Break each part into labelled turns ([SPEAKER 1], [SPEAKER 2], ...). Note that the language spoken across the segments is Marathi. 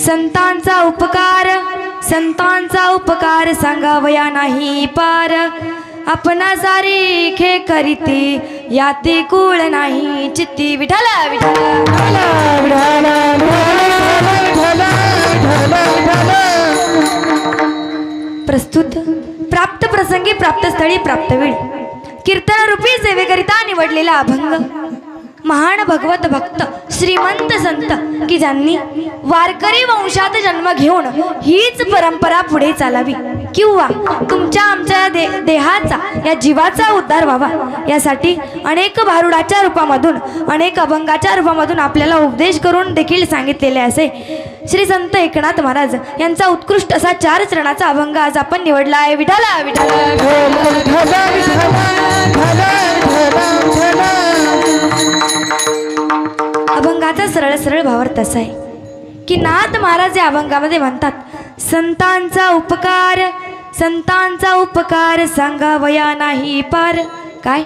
[SPEAKER 1] संतांचा उपकार सांगावया नाही पार. आपणा सारीखे करीती याती कुळ नाही चित्ती. विठ्ठल विठ्ठल प्रस्तुत प्राप्त प्रसंगी प्राप्त स्थळी प्राप्त वेळ कीर्तन रूपी सेवेकरिता निवडलेला अभंग महान भगवत भक्त श्रीमंत संत की ज्यांनी वारकरी वंशात जन्म घेऊन हीच परंपरा पुढे चालावी किंवा तुमच्या आमच्या देहाचा या जीवाचा उद्धार व्हावा यासाठी अनेक भारुडाच्या रूपामधून अनेक अभंगाच्या रूपामधून आपल्याला उपदेश करून देखील सांगितलेले असे श्री संत एकनाथ महाराज यांचा उत्कृष्ट असा 4 चरणाचा अभंग आज आपण निवडला आहे. विठ्ठल विठ्ठल अभंगाचा सरळ सरळ भावार्थ असा आहे की नाथ महाराज या अभंगामध्ये म्हणतात संतांचा उपकार सांगावया नाही पार. काय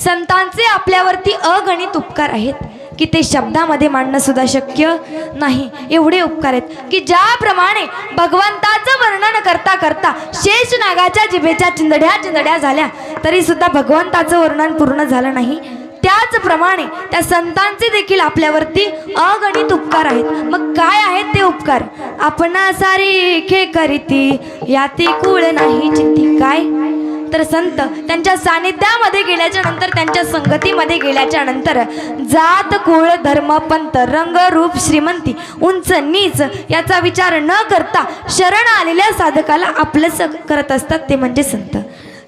[SPEAKER 1] संतांचे आपल्यावरती अगणित उपकार आहेत की ते शब्दामध्ये मांडणं सुद्धा शक्य नाही. एवढे उपकार आहेत की ज्याप्रमाणे भगवंताचं वर्णन करता करता शेष नागाच्या जिभेच्या चिंदड्या झाल्या तरी सुद्धा भगवंताचं वर्णन पूर्ण झालं नाही. त्याचप्रमाणे त्या संतांचे देखील आपल्यावरती अगणित उपकार आहेत. मग काय आहेत ते उपकार? आपणा सारीखे करीती याती कुळ नाही चित्ती. काय तर संत त्यांच्या सानिध्यामध्ये गेल्याच्या नंतर त्यांच्या संगतीमध्ये गेल्याच्या नंतर जात कुळ धर्म पंथ रंग रूप श्रीमंती उंच नीच याचा विचार न करता शरण आलेल्या साधकाला आपलंच करत असतात ते म्हणजे संत.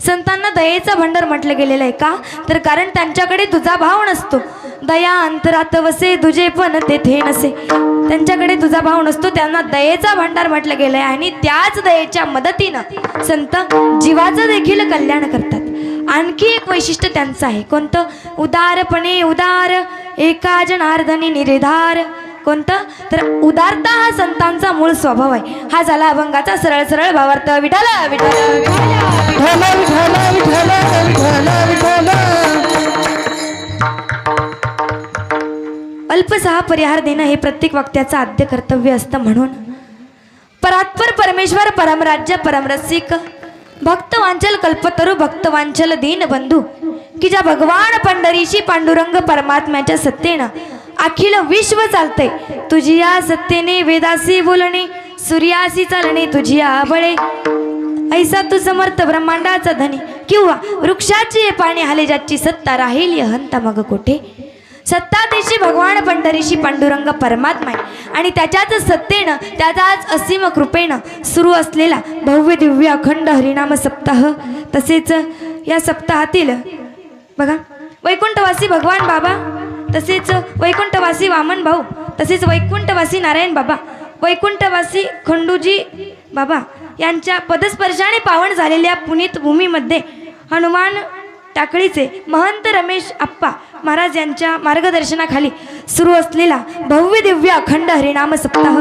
[SPEAKER 1] संतांना दयेचा भंडार म्हटलं गेलेलं आहे. का तर कारण त्यांच्याकडे तुझा भाव नसतो. दया अंतरात वसे तुझे पण तेथे नसे. त्यांच्याकडे तुझा भाव नसतो त्यांना दयेचा भंडार म्हटलं गेलं आहे. आणि त्याच दयेच्या मदतीनं संत जीवाचं देखील कल्याण करतात. आणखी एक वैशिष्ट्य त्यांचं आहे. कोणतं? उदारपणे उदार एका जनार्दनी निर्धार. कोणतं? तर उदारता हा संतांचा मूळ स्वभाव आहे. हा झाला अभंगाचा सरळ सरळ भावार्थ. विठ्ठल विठ्ठल अल्पसहा परिहार देणं हे प्रत्येक वाक्याचं आद्य कर्तव्य असतं. म्हणून परात्पर परमेश्वर परमराज्य परमरसिक भक्तवांचल कल्पतरू भक्तवांचल दीनबंधू की ज्या भगवान पंढरीशी पांडुरंग परमात्म्याच्या सत्तेनं अखिल विश्व चालते. तुझी या सत्तेने वेदासी बोलणे सूर्यासी चालणे तुझी या बळे ऐसा तू समर्थ ब्रह्मांडाचा धनी किंवा वृक्षाची पाणी हाले ज्याची सत्ता राहील हंता मग कोठे. सत्तादेशी भगवान पंढरीशी पांडुरंग परमात्मा आहे आणि त्याच्याच सत्तेनं त्याच्याच असीम कृपेनं सुरू असलेला भव्य दिव्य अखंड हरिनाम सप्ताह. तसेच या सप्ताहातील बघा वैकुंठवासी भगवान बाबा तसेच वैकुंठवासी वामन भाऊ तसेच वैकुंठवासी नारायण बाबा वैकुंठवासी खंडूजी बाबा यांच्या पदस्पर्शाने पावन झालेल्या पुनीत भूमीमध्ये हनुमान टाकळीचे महंत रमेश आप्पा महाराज यांच्या मार्गदर्शनाखाली सुरू असलेला भव्य दिव्य अखंड हरिनाम सप्ताह.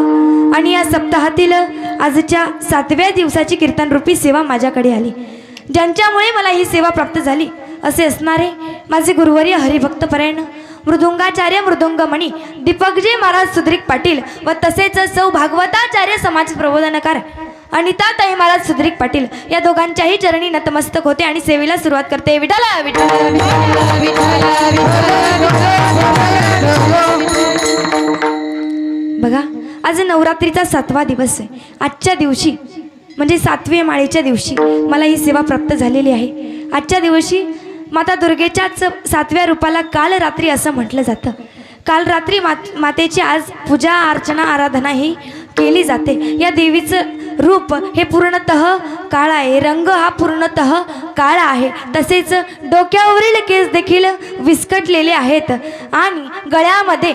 [SPEAKER 1] आणि या सप्ताहातील आजच्या 7व्या दिवसाची कीर्तनरूपी सेवा माझ्याकडे आली. ज्यांच्यामुळे मला ही सेवा प्राप्त झाली असे असणारे माझे गुरुवर्य हरिभक्तपरायण मृदुंगाचार्य मृदुंगमणी दीपकजी महाराज सुद्रिक पाटील व तसेच सौ भागवताचार्य समाज प्रबोधनकार अनिताताई महाराज सुद्रिक पाटील या दोघांच्याही चरणी नतमस्तक होते आणि सेवेला सुरुवात करते. विठ्ठल विठ्ठल बघा आज नवरात्रीचा 7वा दिवस आहे. आजच्या दिवशी म्हणजे 7वे माळेच्या दिवशी मला ही सेवा प्राप्त झालेली आहे. आजच्या दिवशी माता दुर्गेच्याच 7व्या रूपाला काल रात्री असं म्हटलं जातं. काल रात्री मातेची आज पूजा अर्चना आराधना ही केली जाते. या देवीचं रूप हे पूर्णतः काळा आहे. रंग हा पूर्णतः काळा आहे. तसेच डोक्यावरील केस देखील विस्कटलेले आहेत आणि गळ्यामध्ये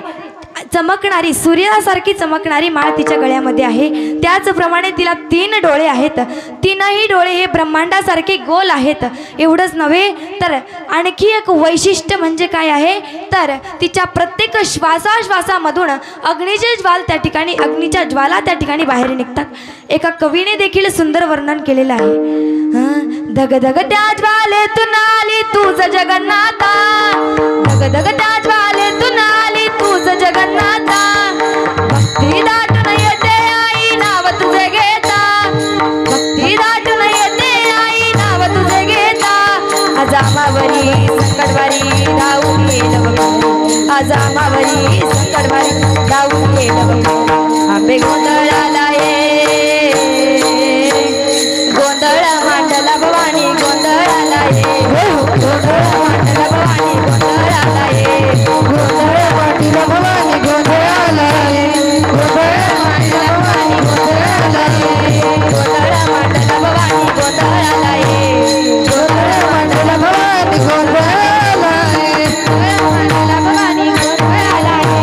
[SPEAKER 1] चमकणारी सूर्यासारखी चमकणारी माळ तिच्या गळ्यामध्ये आहे. त्याचप्रमाणे तिला 3 डोळे आहेत. 3ही डोळे हे ब्रह्मांडासारखे गोल आहेत. एवढंच नव्हे तर आणखी एक वैशिष्ट्य म्हणजे काय आहे तर तिच्या प्रत्येक श्वासाश्वासामधून अग्नीच्या ज्वाला त्या ठिकाणी बाहेर निघतात. एका कवीने देखील सुंदर वर्णन केलेलं आहे. धगधग त्या ज्वालेतून आली तूच जगन्नाथा धगधग त्या ज्वालेतून आली तूच जगन्नाथा भक्ती दाटून येते रे गोंधळाला ये, गोंधळ मांडला भवानी गोंधळाला ये, गोंधळ मांडला भवानी गोंधळाला ये, गोंधळ मांडला भवानी गोंधळाला ये, गोंधळ मांडला भवानी गोंधळाला ये, गोंधळ मांडला भवानी गोंधळाला ये, गोंधळ मांडला भवानी गोंधळाला ये, गोंधळ मांडला भवानी गोंधळाला ये.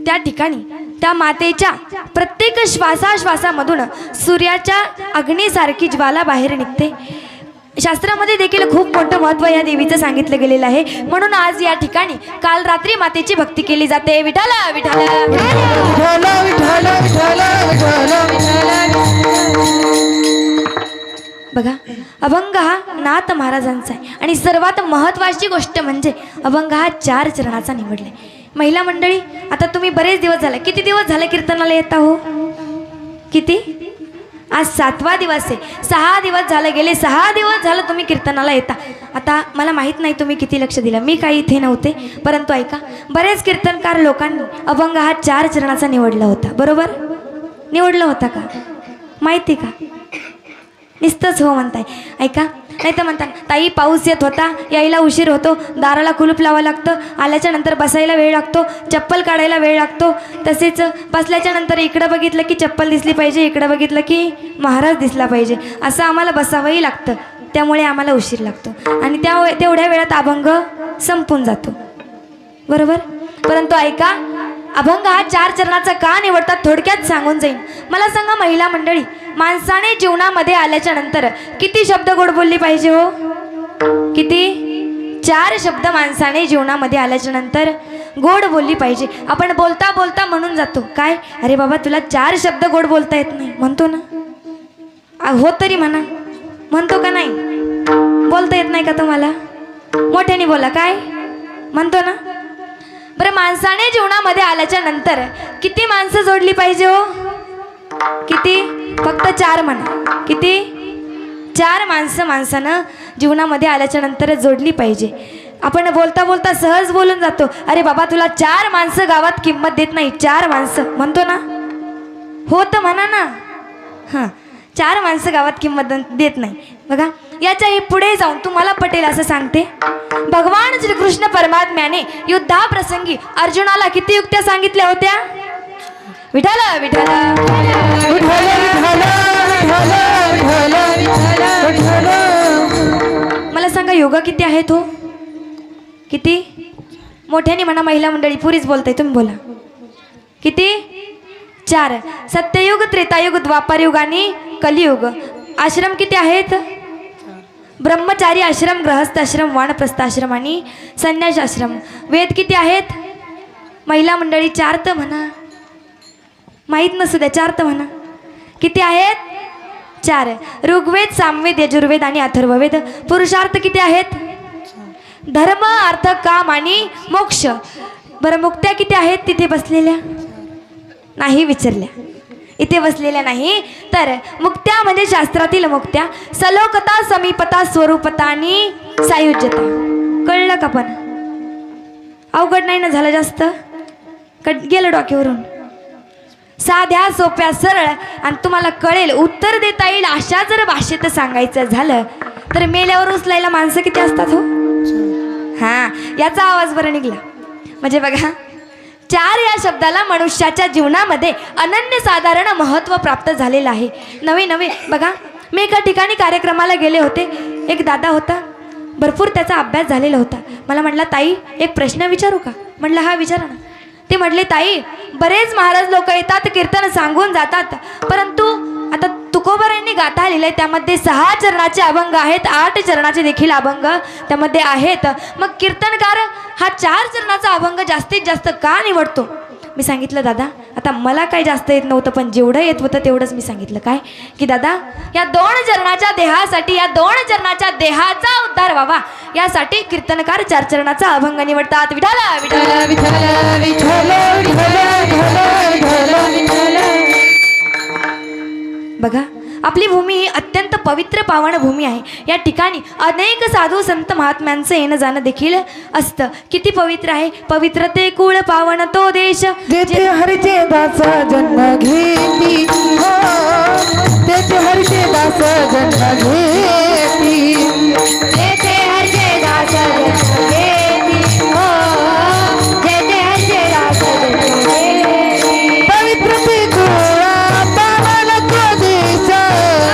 [SPEAKER 1] त्या ठिकाणी त्या मातेच्या प्रत्येक श्वासाश्वासामधून सूर्याच्या अग्नीसारखी ज्वाला बाहेर निघते. शास्त्रामध्ये देखील खूप मोठं महत्त्व या देवीचं सांगितलं गेलेलं आहे. म्हणून आज या ठिकाणी काल रात्री मातेची भक्ती केली जाते. विठाला विठाला विठाला विठाला विठाला बघा, अभंग हा नाथ महाराजांचा आहे आणि सर्वात महत्त्वाची गोष्ट म्हणजे अभंग हा 4 चरणाचा निवडलाय. महिला मंडळी, आता तुम्ही बरेच दिवस झाले, किती दिवस झाले कीर्तनाला येता हो? किती? आज 7वा दिवस आहे. 6 दिवस झाले, गेले 6 दिवस झालं तुम्ही कीर्तनाला येता. आता मला माहीत नाही तुम्ही किती लक्ष दिलं, मी काही इथे नव्हते, परंतु ऐका, बरेच कीर्तनकार लोकांनी अभंग हा 4 चरणाचा निवडला होता. बरोबर निवडला होता का? माहिती का? नुसतंच हो म्हणताय. ऐका, नाही तर म्हणतात ताई पाऊस येत होता, यायला उशीर होतो, दाराला कुलूप लावावं लागतं, आल्याच्या नंतर बसायला वेळ लागतो, चप्पल काढायला वेळ लागतो, तसेच बसल्याच्या नंतर इकडं बघितलं की चप्पल दिसली पाहिजे, इकडं बघितलं की महाराज दिसला पाहिजे, असं आम्हाला बसावंही लागतं, त्यामुळे आम्हाला उशीर लागतो आणि तेवढ्या वेळात अभंग संपून जातो. बरोबर? परंतु ऐका, अभंग हा 4 चरणाचा का निवडतात थोडक्यात सांगून जाईन. मला सांगा महिला मंडळी, माणसाने जीवनामध्ये आल्याच्या नंतर किती शब्द गोड बोलली पाहिजे हो? किती? 4 शब्द माणसाने जीवनामध्ये आल्याच्या नंतर गोड बोलली पाहिजे. आपण बोलता बोलता म्हणून जातो काय, अरे बाबा तुला 4 शब्द गोड बोलता येत नाही, म्हणतो ना? हो तरी म्हणा, म्हणतो का नाही? बोलता येत नाही का तुम्हाला? मोठ्याने बोला, काय म्हणतो ना? बरं, माणसाने जीवनामध्ये आल्याच्या नंतर किती माणसं जोडली पाहिजे हो? किती? फक्त 4 म्हणा. किती? 4 माणसं माणसानं जीवनामध्ये आल्याच्या नंतर जोडली पाहिजे. आपण बोलता बोलता सहज बोलून जातो, अरे बाबा तुला 4 माणसं गावात किंमत देत नाही, 4 माणसं म्हणतो ना? हो तर म्हणा ना. हां, 4 माणसं गावात किंमत देत नाही. बघा, याच्याही पुढे जाऊन तुम्हाला पटेल असं सांगते, भगवान श्रीकृष्ण परमात्म्याने युद्धाप्रसंगी अर्जुनाला किती युक्त्या सांगितल्या होत्या? विठाला विठाला मला सांगा, योगा किती आहेत हो? किती? मोठ्याने म्हणा महिला मंडळी, पुरीच बोलताय, तुम्ही बोला. किती? 4. सत्ययुग, त्रेतायुग, द्वापारयुग आणि कलियुग. आश्रम किती आहेत? ब्रह्मचारी आश्रम, गृहस्थ आश्रम, वानप्रस्थ आश्रम आणि संन्यास आश्रम. वेद किती आहेत महिला मंडळी? 4 तर म्हणा, माहीत नसू द्या, 4 तर म्हणा. किती आहेत? 4. ऋग्वेद, सामवेद, यजुर्वेद आणि अथर्ववेद. पुरुषार्थ किती आहेत? धर्म, अर्थ, काम आणि मोक्ष. बरं, मुक्त्या किती आहेत तिथे बसलेल्या? नाही विचारल्या, इथे बसलेल्या नाही. तर मुक्त्या म्हणजे शास्त्रातील मुक्त्या, सलोकता, समीपता, स्वरूपता आणि सायुज्यता. कळलं का? पण अवघड नाही ना झालं जास्त? गेलं डोक्यावरून? साध्या सोप्या सरळ आणि तुम्हाला कळेल, उत्तर देता येईल अशा जर भाषेत सांगायचं झालं तर मेल्यावर उचलायला माणसं किती असतात हो? हां, याचा आवाज बरं निघला. म्हणजे बघा, 4 या शब्दाला मनुष्याच्या जीवनामध्ये अनन्यसाधारण महत्त्व प्राप्त झालेलं आहे. नवे नवे बघा, मी एका ठिकाणी कार्यक्रमाला गेले होते. एक दादा होता, भरपूर त्याचा अभ्यास झालेला होता. मला म्हटला, ताई एक प्रश्न विचारू का? म्हटलं हा विचारा ना. ते म्हटले, ताई बरेच महाराज लोक येतात, कीर्तन सांगून जातात, परंतु आता तुकोबारायांनी गाथा लिहिलंय, त्यामध्ये 6 चरणाचे अभंग आहेत, 8 चरणाचे देखील अभंग त्यामध्ये आहेत. मग कीर्तनकार हा 4 चरणाचा अभंग जास्तीत जास्त का निवडतो? मी सांगितलं, दादा आता मला काही जास्त येत नव्हतं, पण जेवढं येत होतं तेवढंच मी सांगितलं. काय की दादा, या 2 चरणाच्या देहासाठी, या 2 चरणाच्या देहाचा उद्धार व्हावा यासाठी कीर्तनकार 4 चरणाचा अभंग निवडतात. विठाला विठाला विठाला विठाला विठाला विठाला विठाला. बघा, आपली भूमी ही अत्यंत पवित्र पावन भूमी आहे. या ठिकाणी अनेक साधू संत महात्म्यांचं येणं जाणं देखील असतं. किती पवित्र आहे. पवित्र ते कुळ पावन तो देश
[SPEAKER 2] जेथे हरचे दास जन्म घेती हो, तेथे हरचे दास जन्म घेती,
[SPEAKER 1] जेथे हरचे दास जन्म घेती हो, जेथे हरचे दास जन्म घेती.
[SPEAKER 2] पवित्र ते कुळा पावन तो देश,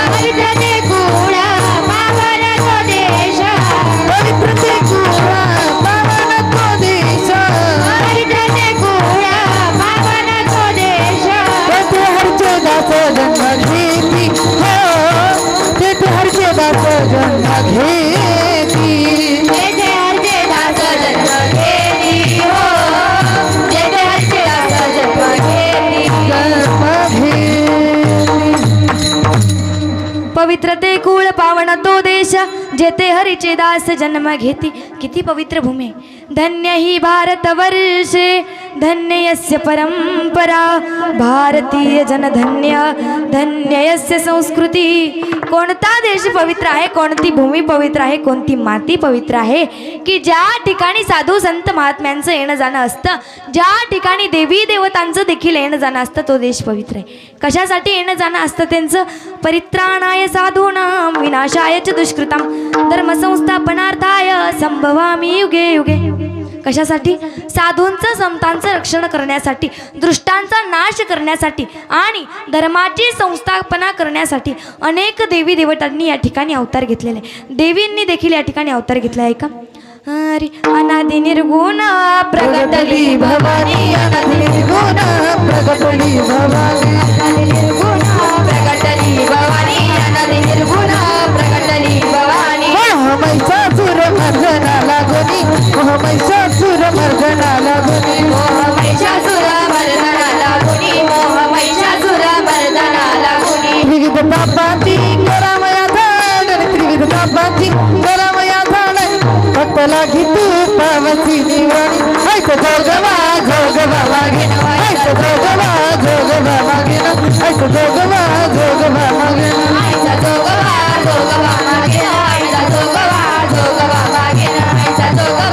[SPEAKER 1] पवित्र ते कुळ पावन तो देश,
[SPEAKER 2] पवित्र ते कुळा पावन तो देश,
[SPEAKER 1] पवित्र ते कुळ पावन तो देश.
[SPEAKER 2] तेथे हरचे दास जन्म घेती हो, तेथे हरचे दास जन्म घेती,
[SPEAKER 1] जेथे हरचे दास जन्म घेती हो, जेथे हरचे दास जन्म घेती.
[SPEAKER 2] जन्म घेती.
[SPEAKER 1] पवित्र ते कुळ पावन तो देश, जेथे हरीचे दास जन्म घेती. किती पवित्र भूमी आहे. धन्य ही भारतवर्षे, धन्य यस्य परंपरा, भारतीय जन धन्य, धन्य यस्य संस्कृती. कोणता देश पवित्र आहे, कोणती भूमी पवित्र आहे, कोणती माती पवित्र आहे की ज्या ठिकाणी साधू संत महात्म्यांचं येणं जाणं असतं, ज्या ठिकाणी देवी देवतांचं देखील येणं जाणं असतं, तो देश पवित्र आहे. कशासाठी येणं जाणं असतं त्यांचं? परित्राणाय साधूनां विनाशाय च दुष्कृतां धर्मसंस्थापनार्थाय संभवामि युगे युगे. कशासाठी? साधूंचं संतांचं रक्षण करण्यासाठी, दृष्टांचा नाश करण्यासाठी आणि धर्माची संस्थापना करण्यासाठी अनेक देवी देवतांनी या ठिकाणी अवतार घेतलेले. देवींनी देखील या ठिकाणी अवतार घेतला आहे का? हरी अनादि निर्गुण प्रगटली भवानी, अनादि निर्गुण
[SPEAKER 2] प्रगटली भवानी,
[SPEAKER 1] अनादि निर्गुण प्रगटली भवानी, अनादि निर्गुण प्रगटली भवानी.
[SPEAKER 2] महिषासुर मर्दनाला गुनी, महिषासुर मर्दनाला गुनी,
[SPEAKER 1] महिषासुर मर्दनाला गुणी, महिषासुर मर्दनाला गुणी.
[SPEAKER 2] त्रिविध पापाची करामया झाड, त्रिविध पापाची करामया झाड, भक्तला घेतू पावसी निवाणी. ऐक जोगवा जोगवा मागेन, ऐक जोगवा जोगवा मागेन, ऐक जोगवा जोगवा मागेन,
[SPEAKER 1] आईचा जोगवा जोगवा मागेन, आईचा जोगवा जोगवा मागेन, आईचा जोगवा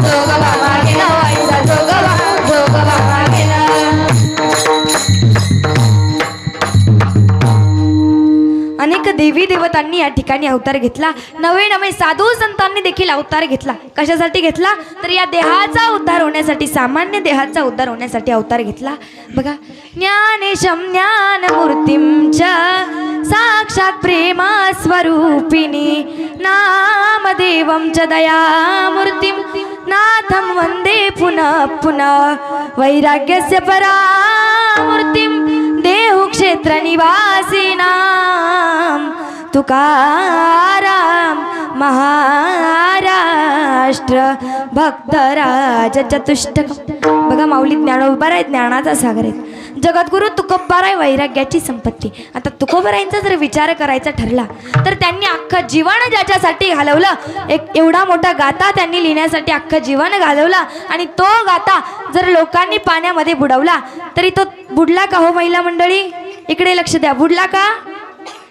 [SPEAKER 1] जोगवा मागेन, आईचा जोगवा जोगवा मागेन. अनेक देवी देवतांनी या ठिकाणी अवतार घेतला. नवे नवे साधू संतांनी देखील अवतार घेतला. कशासाठी घेतला? तर या देहाचा उद्धार होण्यासाठी, सामान्य देहाचा उद्धार होण्यासाठी अवतार घेतला. बघा, ज्ञानेशम ज्ञानमूर्तीं च साक्षात प्रेमा स्वरूपिणी, नामदेवं च दयामूर्तिं नाथं वंदे पुनः पुनः, वैराग्यस्य परामूर्तिं देहु क्षेत्र निवासिनां तुकाराम महाराष्ट्र भक्तराज चतुष्टक. बघा, माऊली ज्ञानोबा आहे, ज्ञानाचा सागर आहे. जगद्गुरु तुकोबाराय आहे, वैराग्याची संपत्ती. आता तुकोबारायांचा जर विचार करायचा ठरला तर त्यांनी अख्खं जीवन ज्याच्यासाठी घालवलं, एक एवढा मोठा गाथा त्यांनी लिहिण्यासाठी अख्खं जीवन घालवलं, आणि तो गाथा जर लोकांनी पाण्यामध्ये बुडवला तरी तो बुडला का हो महिला मंडळी? इकडे लक्ष द्या. बुडला का?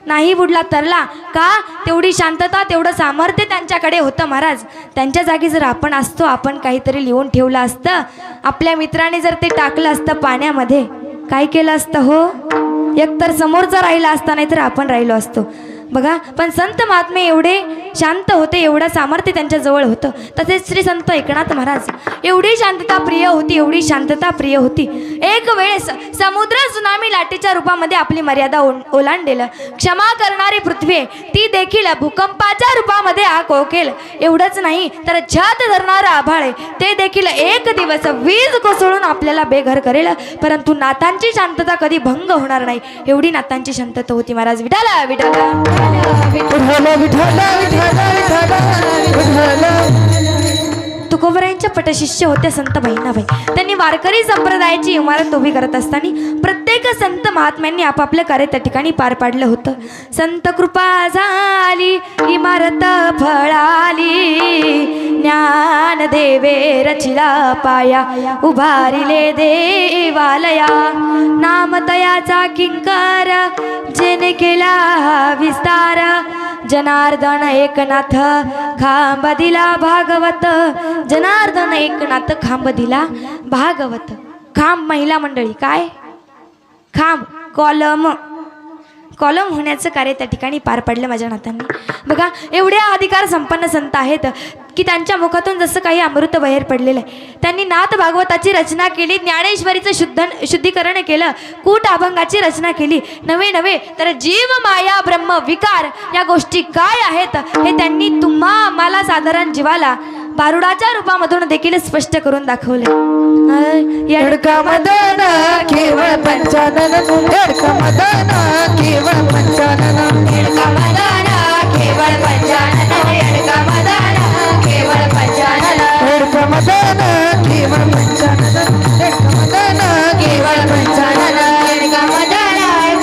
[SPEAKER 1] नाही बुडला, तरला का? तेवढी शांतता, तेवढं सामर्थ्य त्यांच्याकडे होतं महाराज. त्यांच्या जागी जर आपण असतो, आपण काहीतरी लिहून ठेवलं असतं, आपल्या मित्राने जर ते टाकलं असतं पाण्यामध्ये, काय केलं असतं हो? एकतर समोरचा राहिला असता, नाही तर आपण राहिलो असतो. बघा, पण संत महात्मे एवढे शांत होते, एवढं सामर्थ्य त्यांच्या जवळ होतं. तसेच श्री संत एकनाथ महाराज एवढी शांतता प्रिय होती, एवढी शांतता प्रिय होती. एक वेळेस समुद्र सुनामी लाटेच्या रूपामध्ये आपली मर्यादा ओलांडेल. क्षमा करणारी पृथ्वी ती देखील भूकंपाच्या रूपामध्ये आग ओकेल. एवढंच नाही तर छत धरणारा आभाळ ते देखील एक दिवस वीज कोसळून आपल्याला बेघर करेल. परंतु नाथांची शांतता कधी भंग होणार नाही, एवढी नाथांची शांतता होती महाराज. विठाला विठाला
[SPEAKER 2] विठ्ठल विठ्ठल विठ्ठल विठ्ठल विठ्ठल.
[SPEAKER 1] तुकोबरायांच्या पटशिष्य होत्या संत बहिणाबाई. त्यांनी वारकरी संप्रदायाची इमारत उभी करत असताना प्रत्येक संत महात्म्यांनी आपापलं कार्य त्या ठिकाणी पार पाडलं होतं. संत कृपा झाली इमारत फळाली, ज्ञान देवे रचिला पाया, उभारिले देवालया. नामतयाचा किंकर जेने केला विस्तार, जनार्दन एकनाथ खांब दिला भागवत. जनार्दन एकनाथ खांब दिला भागवत. खांब महिला मंडळी, काय खांब, कॉलम होण्याचं कार्य त्या ठिकाणी पार पडलं माझ्या नात्यांनी. बघा, एवढ्या अधिकार संपन्न संत आहेत की त्यांच्या मुखातून जसं काही अमृत बाहेर पडलेलं आहे. त्यांनी नाथ भागवताची रचना केली, ज्ञानेश्वरीचं शुद्धीकरण केलं, कूट अभंगाची रचना केली. नवे तर जीव माया ब्रह्म विकार या गोष्टी काय आहेत हे त्यांनी तुम्हा मला साधारण जीवाला भारुडाच्या रूपामधून देखील स्पष्ट करून दाखवले.
[SPEAKER 2] एडका मदन केवळ पंचानन, एडका मदन केवळ पंचानन,
[SPEAKER 1] एडका मदन केवळ पंचानन, एडका मदन केवळ पंचानन,
[SPEAKER 2] एडका मदन केवळ पंचानन, एडका मदन केवळ पंचानन,
[SPEAKER 1] एडका मदन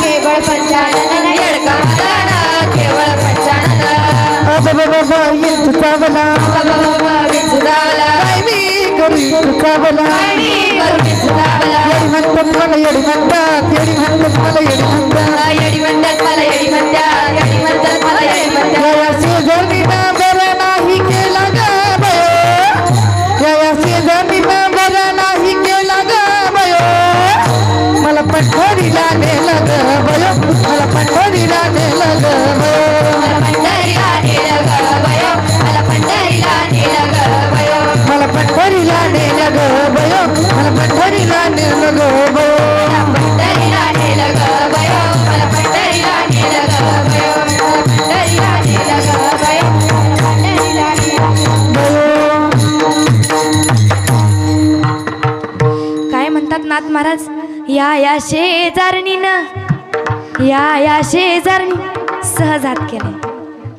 [SPEAKER 1] केवळ पंचानन, एडका मदन केवळ पंचानन.
[SPEAKER 2] बाबा येत चावला, काय मी करू चावला, येडी म्हणतात मला येडी म्हणतात, येडी म्हणतात मला येडी म्हणतात,
[SPEAKER 1] येडी म्हणतात मला येडी म्हणतात, येडी म्हणतात मला येडी म्हणतात.
[SPEAKER 2] या शेजारीना बरा नाही केला ग बयो, या शेजारीना बरा नाही केला ग बयो, मला पंढरीला नेलं ग बयो, मला पंढरीला नेलं ग बयो,
[SPEAKER 1] मला पंढरीला नेलं ग बयो, मला पंढरीला नेलं ग बयो,
[SPEAKER 2] मला पंढरीला नेलं ग बयो, मला पंढरीला नेलं ग बयो,
[SPEAKER 1] पंढरीला नेलं ग बयो, मला पंढरीला नेलं ग बयो, मला पंढरीला नेलं ग बयो, पंढरीला नेलं बयो. काय म्हणतात नाथ महाराज, या शेजारणीनं, या शेजारणी सहजात केले.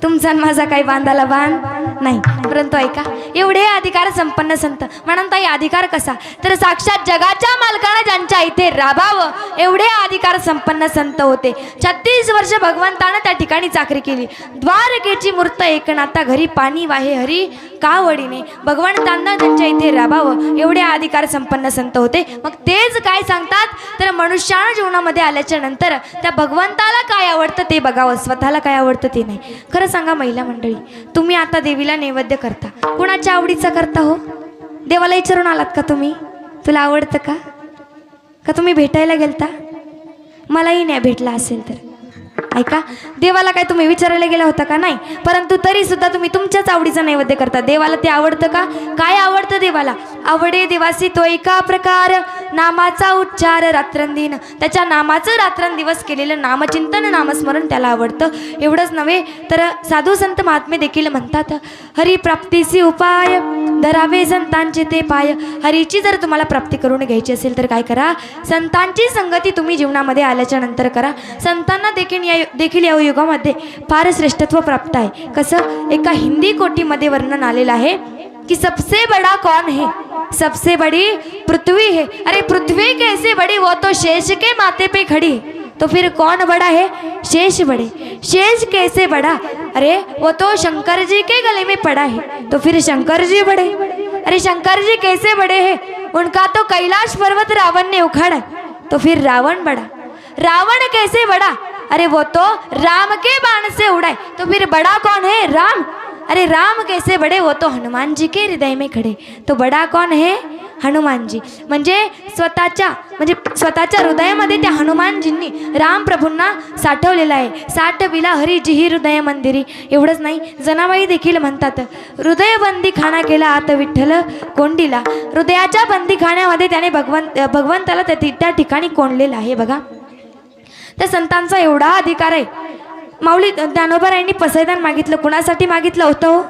[SPEAKER 1] तुमचा माझा काही बांधाला बांध नाही. परंतु ऐका, एवढे अधिकार संपन्न संत म्हणून ताई अधिकार कसा, तर साक्षात जगाच्या मालकानं ज्यांच्या इथे राबावं एवढे अधिकार संपन्न संत होते. 36 वर्ष भगवंतानं त्या ठिकाणी चाकरी केली. द्वारकेची मूर्त एकनाथा घरी पाणी वाहे हरी कावडीने. भगवंतांना त्यांच्या इथे राबावं एवढे अधिकार संपन्न संत होते. मग तेच काय सांगतात, तर मनुष्यानं जीवनामध्ये आल्याच्या नंतर त्या भगवंताला काय आवडतं ते बघावं, स्वतःला काय आवडतं ते नाही. खरं सांगा महिला मंडळी, तुम्ही आता देवीला नैवेद्य करता, कुणाच्या आवडीचा करता हो? देवाला विचारून आलात का तुम्ही, तुला आवडतं का? का तुम्ही भेटायला गेलता? मलाही नाही भेटला असेल तर ऐका, देवाला काय तुम्ही विचारायला गेला होता का? नाही. परंतु तरी सुद्धा तुम्ही तुमच्याच आवडीचं नैवेद्य करता. देवाला ते आवडतं का? काय आवडतं देवाला? आवडे देवासी तो एका प्रकार, नामाचा उच्चार रात्रंदिन. त्याच्या नामाचं रात्रंदिवस केलेलं नामचिंतन नामस्मरण त्याला आवडतं. एवढंच नव्हे तर साधू संत महात्मे देखील म्हणतात, हरिप्राप्तीचे उपाय धरावे संतांचे ते पाय. हरीची जर तुम्हाला प्राप्ती करून घ्यायची असेल तर काय करा, संतांची संगती तुम्ही जीवनामध्ये आल्याच्या नंतर करा. संतांना देखील या युगामध्ये फार श्रेष्ठत्व प्राप्त आहे. कसं, एका हिंदी कोटीमध्ये वर्णन आलेलं आहे कि सबसे बड़ा कौन है, सबसे बड़ी पृथ्वी है. अरे पृथ्वी कैसे बड़ी, वो तो शेष के माथे पे खड़ी है. तो फिर कौन बड़ा है? शेष बड़े. शेष कैसे बड़ा? अरे वो तो शंकर जी के गले में पड़ा है. तो फिर शंकर जी बड़े. अरे शंकर जी कैसे बड़े हैं? उनका तो कैलाश पर्वत रावण ने उखाड़ा है. तो फिर रावण बड़ा. रावण कैसे बड़ा? अरे वो तो राम के बाण से उड़ाए. तो फिर बड़ा कौन है? राम. अरे राम कैसे बड़े? वो तो हनुमान जी के हृदय में खड़े. तो बड़ा कौन है? हनुमानजी. म्हणजे स्वतःच्या हृदयामध्ये त्या हनुमानजींनी राम प्रभूंना साठवलेला आहे. साठविला हरी जिही हृदय मंदिरी. एवढंच नाही, जनाबाई देखील म्हणतात, हृदयबंदी खाना केला आत विठ्ठल कोंडीला. हृदयाच्या बंदीखान्यामध्ये त्याने भगवंताला त्या ठिकाणी कोंडलेलं आहे. बघा, त्या संतांचा एवढा अधिकार आहे. माऊली ज्ञानोबारायांनी पसैदान मागितलं. कुणासाठी मागितलं होतं हो?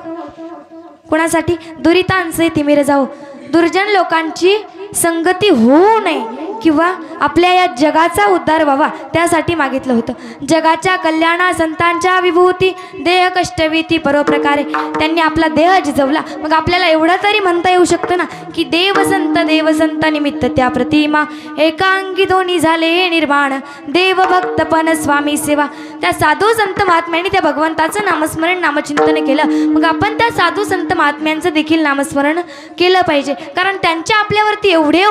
[SPEAKER 1] कुणासाठी? दुरितांचे तिमिर जाओ, दुर्जन लोकांची संगती होऊ नये किंवा आपल्या या जगाचा उद्धार व्हावा त्यासाठी मागितलं होतं. जगाच्या कल्याणा संतांच्या विभूती देह कष्टविती परोप्रकारे त्यांनी आपला देह झिजवला. मग आपल्याला एवढं तरी म्हणता येऊ शकतं ना की देवसंत निमित्त त्या प्रतिमा एकांगी दोन्ही झाले निर्माण देव भक्तपण स्वामी सेवा. त्या साधू संत महात्म्यांनी त्या भगवंताचं नामस्मरण नामचिंतन केलं. मग आपण त्या साधू संत महात्म्यांचं देखील नामस्मरण केलं पाहिजे, कारण त्यांच्या आपल्यावरती एवढे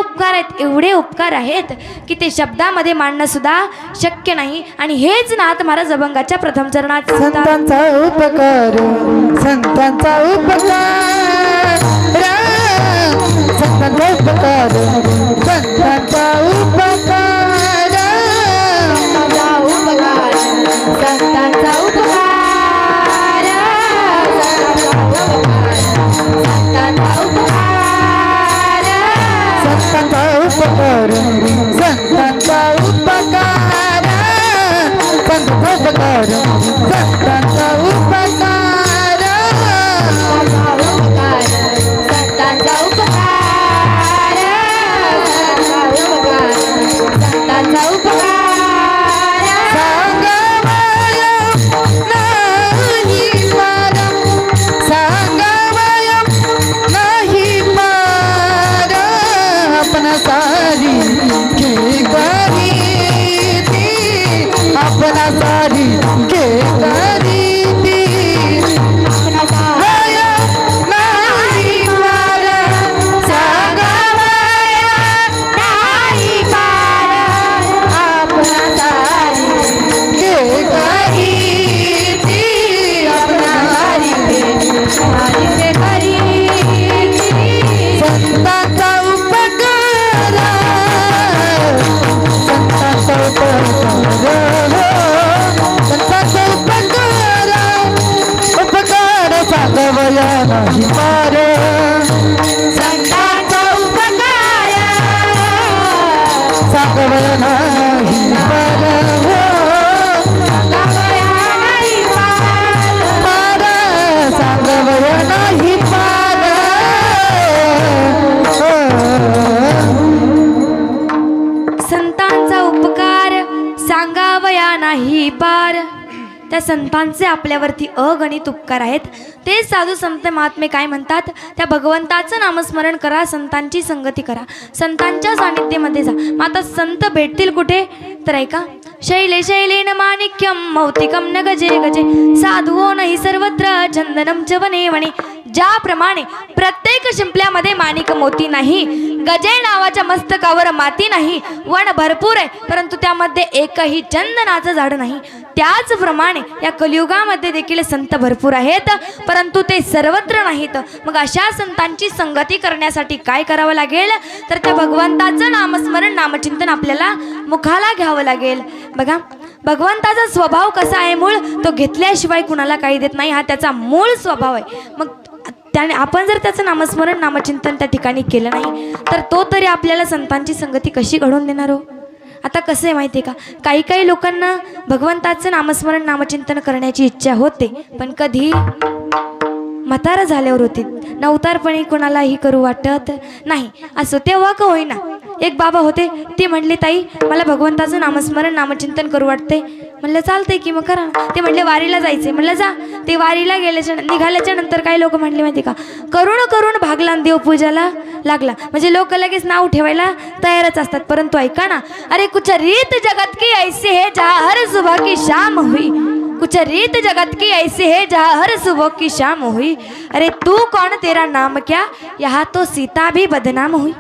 [SPEAKER 1] उपकार आहेत की ते शब्दामध्ये मांडणं सुद्धा शक्य नाही. आणि हेच नाथ महाराज अभंगाच्या प्रथम चरणात
[SPEAKER 2] संतांचा उपकार संतांचा उपकार संतांचा उपकार संतांचा उपकार
[SPEAKER 1] संतांचा उपकार संतांचा उपकार
[SPEAKER 2] संतांचा उपकार संतांचा उपकार संतांचा उपकार संतांचा उपकार
[SPEAKER 1] संतांचा उपकार संतांचा उपकार
[SPEAKER 2] सांगावया नाही पार आपण सारी के करी आपण सारी के करी संतांचा उपकार संतांचा उपकार उपकार सांगवया नाही पार
[SPEAKER 1] संतांचा उपकार
[SPEAKER 2] सांगवया नाही पार पार सांगवया नाही पार
[SPEAKER 1] संतांचा उपकार सांगावया नाही पार. त्या संतांचे आपल्यावरती अगणित उपकार आहेत. ते साधू संत महात्मे काय म्हणतात, त्या भगवंताचं नामस्मरण करा, संतांची संगती करा, संतांच्या सानिध्यमध्ये जा. मग आता संत भेटतील कुठे तर ऐका, शैले शैलेन माणिक्यम मौतिकम न गजे गजे साधुओ नाही सर्वत्र चंदनम च वने वने. ज्याप्रमाणे प्रत्येक शिंपल्यामध्ये माणिक मोती नाही, गजे नावाच्या मस्तकावर माती नाही, वन भरपूर आहे परंतु त्यामध्ये एकही चंदनाचं झाड नाही, त्याचप्रमाणे या कलियुगामध्ये देखील संत भरपूर आहेत परंतु ते सर्वत्र नाहीत. मग अशा संतांची संगती करण्यासाठी काय करावं लागेल तर त्या भगवंताचं नामस्मरण नामचिंतन आपल्याला मुखाला घ्यावं लागेल. बघा भगवंताचा स्वभाव कसा आहे, मूळ तो घेतल्याशिवाय कुणाला काही देत नाही, हा त्याचा मूळ स्वभाव आहे. मग त्याने आपण जर त्याचं नामस्मरण नामचिंतन त्या ठिकाणी केलं नाही तर तो तरी आपल्याला संतांची संगती कशी घडवून देणार हो. आता कसं आहे माहिती आहे का, काही काही लोकांना भगवंताचं नामस्मरण नामचिंतन करण्याची इच्छा होते पण कधी म्हातारा झाल्यावर होती, नवतारपणी कोणालाही करू वाटत नाही. असो तेव्हा का होईना एक बाबा होते, ते म्हणले ताई मला भगवंताचं नामस्मरण नामचिंतन करू वाटते. म्हणलं चालतंय की मग करा. ते म्हणले वारीला जायचे. म्हणलं जा. ते वारीला निघाल्याच्या नंतर काही लोक म्हणले माहिती का, करून करून भागला देवपूजाला लागला. म्हणजे लोक लगेच नाव ठेवायला तयारच असतात. परंतु ऐका ना, अरे कुछ रीत जगत की ऐसे है जहाँ हर सुबह की शाम हुई, कुछ रीत जगत की ऐसे है जहाँ हर सुबह की शाम हुई. अरे तू कौन तेरा नाम क्या, यहाँ तो सीता भी बदनाम हुई.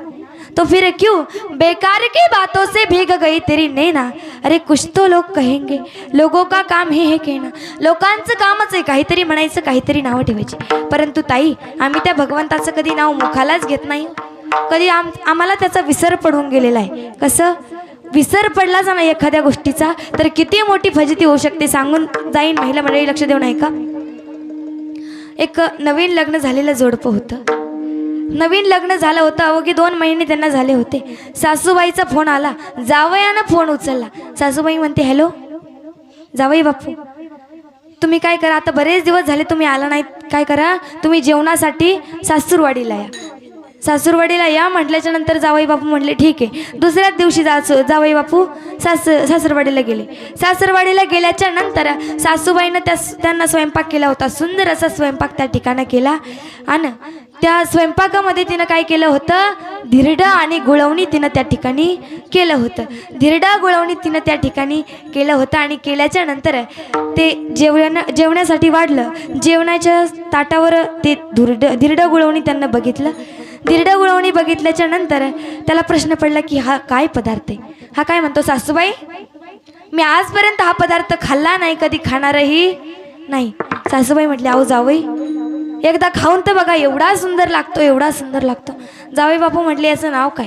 [SPEAKER 1] तो फिर क्यों बेकार की बातों से भीग गई तेरी नैना. अरे कुछ तो लोग कहेंगे, लोगों का काम हे है कहना. लोकांचं कामच आहे काहीतरी म्हणायचं, काहीतरी नावं ठेवायची. परंतु ताई आम्ही त्या भगवंताचं कधी नाव मुखालाच घेत नाही. कधी आम्हाला त्याचा विसर पडून गेलेला आहे. कसं विसर पडला ना एखाद्या गोष्टीचा तर किती मोठी फजिती होऊ शकते सांगून जाईन. महिला मंडळी लक्ष देऊन ऐका. एक नवीन लग्न झालेलं जोडपं होतं. नवीन लग्न झालं होतं, अवघे 2 महिने त्यांना झाले होते. सासूबाईचा फोन आला, जावयानं फोन उचलला. सासूबाई म्हणते हॅलो जावई बापू, तुम्ही काय करा, आता बरेच दिवस झाले तुम्ही आला नाहीत, काय करा तुम्ही जेवणासाठी सासूरवाडीला या. सासूरवाडीला या म्हटल्याच्या नंतर जावई बापू म्हटले ठीक आहे. दुसऱ्याच दिवशी जावई बापू सासरवाडीला गेले. सासरवाडीला गेल्याच्या नंतर सासूबाईनं त्यांना स्वयंपाक केला होता. सुंदर असा स्वयंपाक त्या ठिकाणी केला आणि त्या स्वयंपाकामध्ये तिनं काय केलं होतं, धिरडा आणि गुळवणी तिनं त्या ठिकाणी केलं होतं. धिरडा गुळवणी तिनं त्या ठिकाणी केलं होतं आणि केल्याच्या नंतर ते जेवण्यासाठी वाढलं. जेवणाच्या ताटावर ते धिरडा गुळवणी त्यांना बघितलं. धिरडा गुळवणी बघितल्याच्या नंतर त्याला प्रश्न पडला की हा काय पदार्थ आहे. हा काय म्हणतो, सासूबाई मी आजपर्यंत हा पदार्थ खाल्ला नाही, कधी खाणारही नाही. सासूबाई म्हटली अहो जावई एकदा खाऊन तर बघा, एवढा सुंदर लागतो, एवढा सुंदर लागतो. जावई बापू म्हटले याचं नाव काय.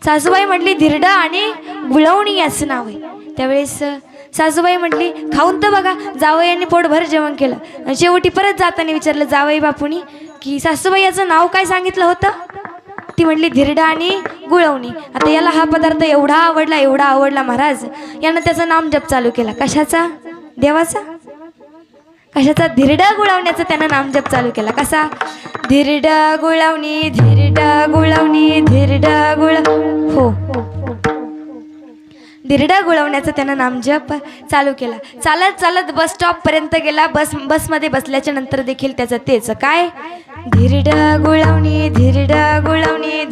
[SPEAKER 1] सासूबाई म्हटली धिरडा आणि गुळवणी याचं नाव आहे. त्यावेळेस सासूबाई म्हटली खाऊन तर बघा. जावयांनी पोटभर जेवण केलं. शेवटी परत जाताना विचारलं जावई बापूनी की सासूबाई याचं नाव काय सांगितलं होतं. ती म्हटली धिरडा आणि गुळवणी. आता याला हा पदार्थ एवढा आवडला, एवढा आवडला महाराज, यानं त्याचं नाम जप चालू केला. कशाचा, देवाचा, कशाचा, धिरडा गुळवण्याचं त्यानं नामजप चालू केला. कसा, धिरडा गुळवणी, धिरडा गुळवणी, धिरडा हो धिरडा गुळवण्याचं त्यानं नामजप चालू केला. चालत चालत बस स्टॉपपर्यंत गेला. बसमध्ये बसल्याच्या नंतर देखील त्याचं तेच काय, धिरडा गुळवणी, धिरडा गुळवणी,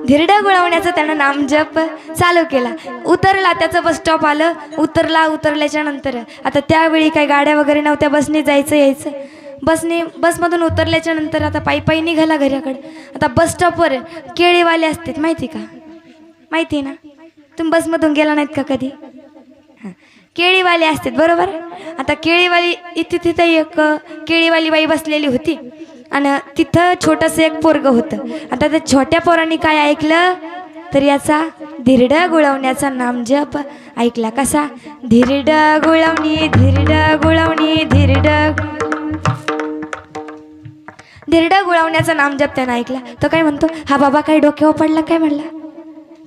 [SPEAKER 1] धिरडा गुळवण्याचं त्यानं नामजप चालू केला. उतरला, त्याचं बस स्टॉप आलं. उतरल्याच्या नंतर आता त्यावेळी काही गाड्या वगैरे नव्हत्या, बसने जायचं यायचं. बसमधून उतरल्याच्या नंतर आता पायी निघाला घराकडे. आता बस स्टॉपवर केळीवाले असतात, माहिती का, माहिती आहे ना, तुम्ही बसमधून गेला नाहीत का कधी. हां, केळीवाले असतात बरोबर. आता केळीवाली तिथं एक केळीवाली बाई बसलेली होती आणि तिथं छोटंसं एक पोरगं होतं. आता त्या छोट्या पोरांनी काय ऐकलं तर याचा धिरडा गुळवण्याचा नामजप ऐकला. कसा, धिरडा गुळवणी, धिरडा गुळवणी, धिरडा गुळवण्याचा नामजप त्यानं ऐकला. तो काय म्हणतो, हा बाबा काय डोक्यावर पडला काय म्हणला,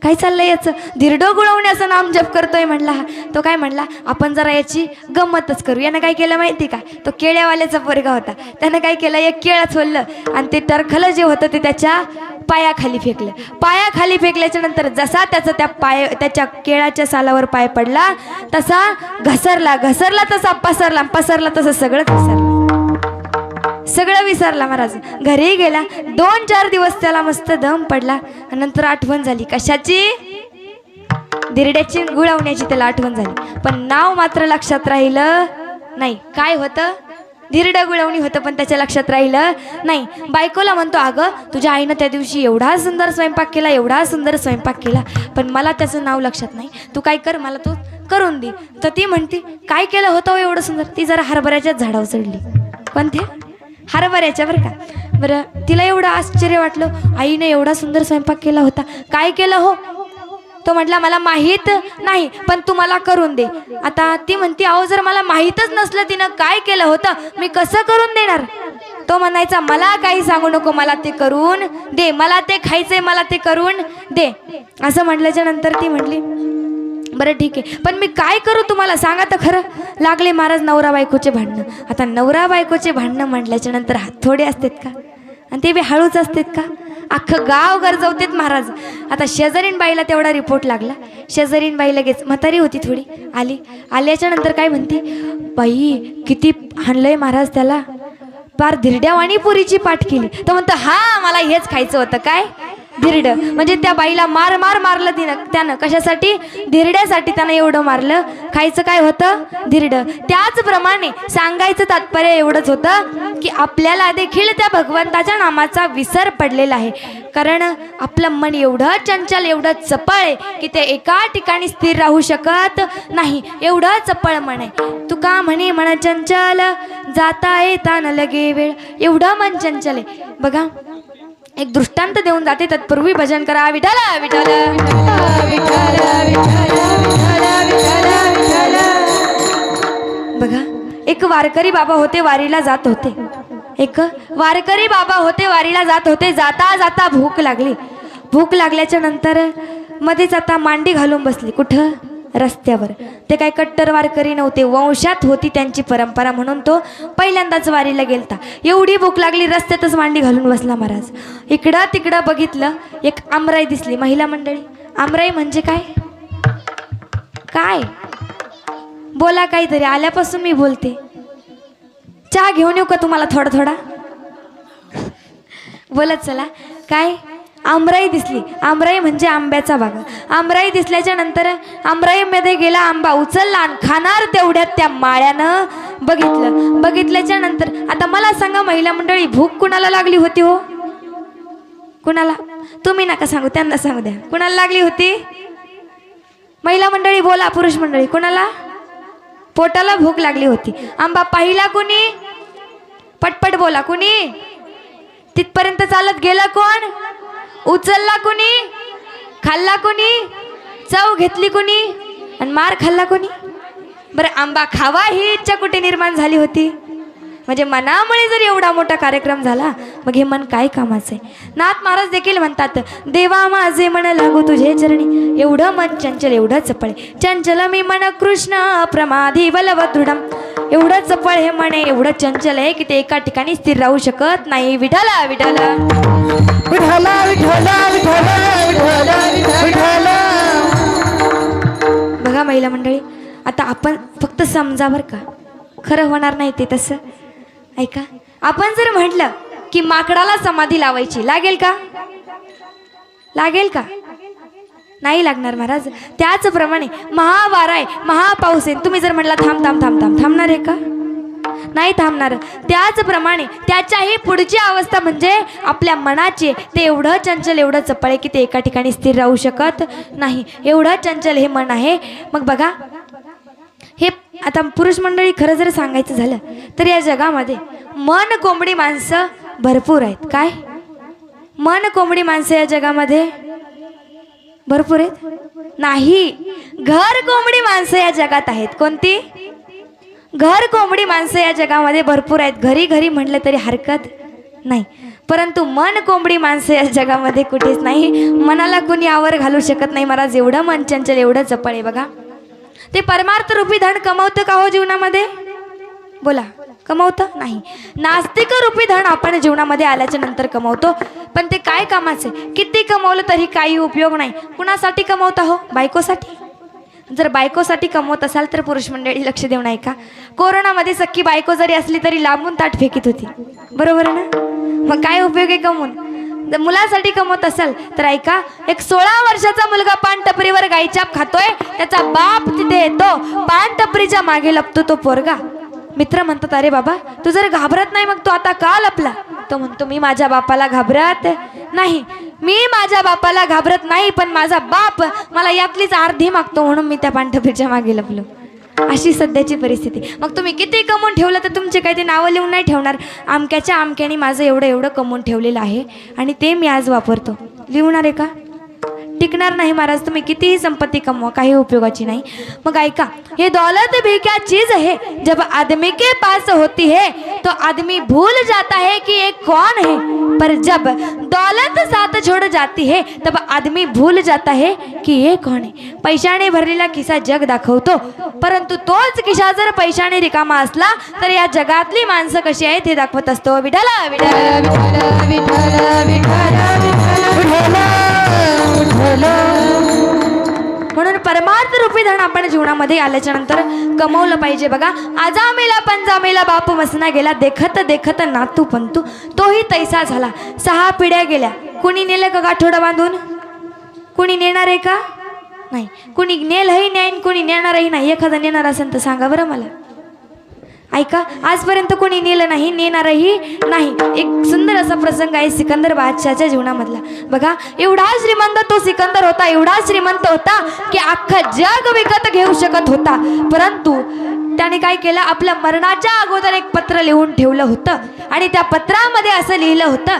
[SPEAKER 1] काय चाललंय याचं, धिरडा गुळवण्याचं नाम जप करतोय म्हणला. तो काय म्हणला, आपण जरा याची गंमतच करू. यानं काय केलं माहिती का, तो केळ्यावाल्याचा पोरगा होता. त्यानं काय केलं, एक केळं सोललं आणि ते टरखलं जे होतं ते त्याच्या पायाखाली फेकलं. पायाखाली फेकल्याच्या नंतर जसा त्याच्या केळाच्या सालावर पाय पडला तसा घसरला तसा पसरला तसं सगळं घसरलं. सगळं विसरला महाराज. घरी गेला. 2-4 दिवस त्याला मस्त दम पडला. नंतर आठवण झाली कशाची, धिरड्याची गुळवण्याची त्याला आठवण झाली. पण नाव मात्र लक्षात राहिलं नाही. काय होतं, धिरडा गुळवणी होतं, पण त्याच्या लक्षात राहिलं नाही. बायकोला म्हणतो, अगं तुझ्या आईनं त्या दिवशी एवढा सुंदर स्वयंपाक केला, एवढा सुंदर स्वयंपाक केला, पण मला त्याचं नाव लक्षात नाही. तू काय कर, मला तू करून दे. तर ती म्हणते, काय केलं होतं एवढं सुंदर. ती जरा हरभऱ्याच्याच झाडावर चढली. कोणत्या, हरभऱ्याच्या बरं का. बरं, तिला एवढं आश्चर्य वाटलं, आईने एवढा सुंदर स्वयंपाक केला होता, काय केलं हो. तो म्हटला मला माहीत नाही, पण तू मला करून दे. आता ती म्हणते, अहो जर मला माहीतच नसलं तिनं काय केलं होतं, मी कसं करून देणार. तो म्हणायचा, मला काही सांगू नको, मला ते करून दे, मला ते खायचंय, मला ते करून दे. असं म्हटल्याच्या नंतर ती म्हटली, बरं ठीक आहे, पण मी काय करू तुम्हाला सांगा तर खरं. लागले महाराज नवरा बायकोचे भांडणं. आता नवरा बायकोचे भांडणं म्हटल्याच्या नंतर हात थोडे असतात का, आणि ते बी हळूच असतात का, अख्खं गाव गरजवतेत महाराज. आता शेजारीन बाईला तेवढा रिपोर्ट लागला. शेजारीन बाई लगेच, म्हातारी होती थोडी, आल्याच्या नंतर काय म्हणते, बाई किती हाणलंय महाराज त्याला, पार धिरड्यावाणी पुरीची पाठ केली. तर म्हणतं, हा मला हेच खायचं होतं, काय धिरड. म्हणजे त्या बाईला मारलं त्यानं कशासाठी, धिरड्यासाठी त्यानं एवढं मारलं. खायचं काय होतं, धिरड. त्याचप्रमाणे सांगायचं तात्पर्य एवढंच होतं की आपल्याला देखील त्या भगवंताच्या नामाचा विसर पडलेला आहे. कारण आपलं मन एवढं चंचल, एवढं चपळ आहे की ते एका ठिकाणी स्थिर राहू शकत नाही. एवढं चपळ मन आहे. तुका म्हणे मन चंचल, जाता येता न लगे वेळ. एवढं मन चंचल आहे. बघा, एक दृष्टांत देऊन जाते, तत्पूर्वी भजन करा. विठ्ठल विठ्ठल विठ्ठल विठ्ठल. बघा, एक वारकरी बाबा होते, वारीला जात होते. एक वारकरी बाबा होते, वारीला जात होते. जाता जाता भूक लागली. भूक लागल्याच्या नंतर मध्येच आता मांडी घालून बसली. कुठं, रस्त्यावर. ते काय कट्टर वारकरी नव्हते, वंशात होती त्यांची परंपरा, म्हणून तो पहिल्यांदाच वारीला गेलता. एवढी भूक लागली, रस्त्यातच मांडी घालून बसला महाराज. इकडं तिकडं बघितलं, एक आमराई दिसली. महिला मंडळी, आमराई म्हणजे काय? काय बोला काहीतरी, आल्यापासून मी बोलते. चहा घेऊन येऊ का तुम्हाला थोडा थोडा? बोलत चला. काय? आमराई दिसली. आमराई म्हणजे आंब्याचा बाग. आमराई दिसल्याच्या नंतर आमराईमध्ये गेला, आंबा उचलला आणि खाणार तेवढ्यात त्या माळ्यानं बघितलं. बघितल्याच्या नंतर आता मला सांगा महिला मंडळी, भूक कुणाला लागली होती हो? कुणाला? तुम्ही नका सांगू, त्यांना सांगू द्या. कुणाला लागली होती? महिला मंडळी बोला, पुरुष मंडळी कुणाला? पोटाला भूक लागली होती. आंबा पाहिला कुणी? पटपट बोला. कुणी? तिथपर्यंत चालत गेला कोण? उचलला कुणी? खाल्ला कुणी? चव घेतली कुणी? आणि मार खाल्ला कुणी? बरं, आंबा खावा ही इच्छा कुठे निर्माण झाली होती? म्हणजे मनामुळे जर एवढा मोठा कार्यक्रम झाला, मग हे मन काय कामाचं आहे? नाथ महाराज देखील म्हणतात, देवा माझे मन लागू तुझे चरणी, एवढं मन चंचल एवढं चपळ, चंचल मी मन कृष्ण प्रमाधी बलवदृढम. एवढं चपळ हे मन आहे, एवढं चंचल आहे की ते एका ठिकाणी स्थिर राहू शकत नाही. विठ्ठला विठ्ठला
[SPEAKER 2] विठ्ठला विठ्ठला विठ्ठला विठ्ठला विठ्ठला.
[SPEAKER 1] बघा महिला मंडळी, आता आपण फक्त समजा बरं का, खरं होणार नाही ते तसं. ऐका, आपण जर म्हटलं की माकडाला समाधी लावायची, लागेल का? लागेल का? नाही लागणार महाराज. त्याचप्रमाणे महावारा आहे, महापाऊस आहे, तुम्ही जर म्हटला थांब थांब थांब थांब, थांबणार आहे का? नाही थांबणार. त्याचप्रमाणे त्याच्याही पुढची अवस्था म्हणजे आपल्या मनाची, ते एवढं चंचल एवढं चपळ आहे की ते एका ठिकाणी स्थिर राहू शकत नाही. एवढं चंचल हे मन आहे. मग बघा, हे आता पुरुष मंडळी खरं जर सांगायचं झालं तर या जगामध्ये मन कोंबडी माणसं भरपूर आहेत. काय? मन कोंबडी माणसं या जगामध्ये भरपूर आहेत? नाही, घर कोंबडी माणसं या जगात आहेत. कोणती? घर कोंबडी माणसं या जगामध्ये भरपूर आहेत. घरी घरी म्हटलं तरी हरकत नाही. परंतु मन कोंबडी माणसं या जगामध्ये कुठेच नाही. मनाला कोणी आवर घालू शकत नाही महाराज. एवढं मन चंचल एवढं चपळ आहे. बघा, ते परमार्थ रूपी धन कमवतं का हो जीवनामध्ये? बोला, कमवतं? नाही. नास्तिक रूपी धन आपण जीवनामध्ये आल्याच्या नंतर कमवतो, पण ते काय कामाचे? किती कमवलं तरी काही उपयोग नाही. कुणासाठी कमवता हो? बायकोसाठी? जर बायकोसाठी कमवत असाल तर पुरुष मंडळी लक्ष देऊन ऐका. कोरोनामध्ये सख्खी बायको जरी असली तरी लांबून ताट फेकीत होती, बरोबर ना? मग काय उपयोग आहे कमवून? मुलासाठी कमवत असाल तर ऐका, एक 16 वर्षाचा मुलगा पान टपरीवर गाईचाप खातोय, त्याचा बाप तिथे येतो, पान टपरीच्या मागे लपतो तो पोरगा. मित्र म्हणतात, अरे बाबा तू जर घाबरत नाही मग तो आता का लपला? तो म्हणतो, मी माझ्या बापाला घाबरत नाही, मी माझ्या बापाला घाबरत नाही, पण माझा बाप मला यातलीच अर्धी मागतो म्हणून मी त्या पानटपरीच्या मागे लपलो. अशी सध्याची परिस्थिती. मग तुम्ही किती कमवून ठेवलं तर तुमचे काही ते नावं लिहून नाही ठेवणार. आमक्याच्या आमक्याने माझं एवढं एवढं कमवून ठेवलेलं आहे आणि ते मी आज वापरतो. लिहणार आहे का? टिकणार नाही महाराज. तुम्ही कितीही संपत्ती कमवा, काही उपयोगाची नाही. मग ऐका, ये दौलत भी क्या चीज है, जब आदमी के पास होती है तो आदमी भूल जाता है कि ये कौन है, पर जब दौलत साथ छोड़ जाती है तब आदमी भूल जाता है कि ये कौन है. पैशाने भरलेला खिसा जग दाखवतो, परंतु तोच खिसा जर पैशाने रिकामा असला तर या जगातली माणसं कशी आहेत हे दाखवत असतो. विठ्ठला विठ्ठला विठ्ठला विठ्ठला विठ्ठला. म्हणून परमार्थ रूपी धन आपण जीवनामध्ये आल्याच्या नंतर कमवलं पाहिजे. बघा, आजामेला पंजामेला बाप मसना गेला, देखत देखत नातू पंतू तोही तैसा झाला. 6 पिढ्या गेल्या. कुणी नेलं का गाठोडं बांधून? कुणी नेणार आहे का? नाही. कुणी नेलही नाही, कुणी नेणारही नाही. एखादा नेणार असेल तर सांगा बरं मला. ऐका, आजपर्यंत कोणी नेलं नाही, नेणारही नाही. एक सुंदर असा प्रसंग आहे सिकंदर बादशाहच्या जीवनामधला. बघा, एवढा श्रीमंत तो सिकंदर होता, एवढा श्रीमंत होता की अख्खं जग विकत घेऊ शकत होता. परंतु त्याने काय केलं, आपल्या मरणाच्या अगोदर एक पत्र लिहून ठेवलं होतं आणि त्या पत्रामध्ये असं लिहिलं होतं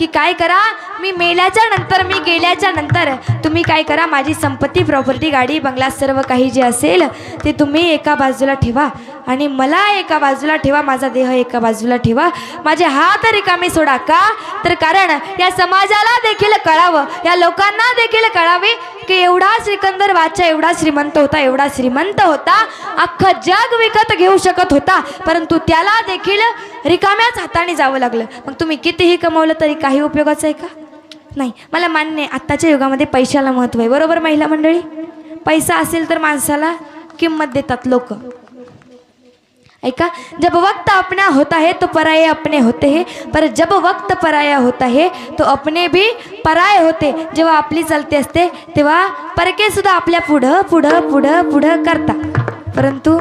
[SPEAKER 1] की काय करा, मी मेल्याच्या नंतर, मी गेल्याच्या नंतर तुम्ही काय करा, माझी संपत्ती, प्रॉपर्टी, गाडी, बंगला सर्व काही जे असेल ते तुम्ही एका बाजूला ठेवा आणि मला एका बाजूला ठेवा, माझा देह एका बाजूला ठेवा, माझे हात रिकामे सोडा. का तर कारण या समाजाला देखील कळावं, या लोकांना देखील कळावे की एवढा सिकंदर बादशाह एवढा श्रीमंत होता, एवढा श्रीमंत होता, अख्खं जग विकत घेऊ शकत होता, परंतु त्याला देखील रिकाम्याच हाताने जावं लागलं. मग तुम्ही कितीही कमवलं तरी काही उपयोगाचं आहे का? नाही. मला मान्य आहे आत्ताच्या युगामध्ये पैशाला महत्त्व आहे, बरोबर महिला मंडळी? पैसा असेल तर माणसाला किंमत देतात लोक. ऐका, जब वक्त अपना होता है तो पराये अपने होते हैं, पर जब वक्त पराया होता है तो अपने भी पराये होते. जेव्हा आपली चालते असते तेव्हा परके सुद्धा आपल्या पुढं पुढं पुढं पुढं करतात, परंतु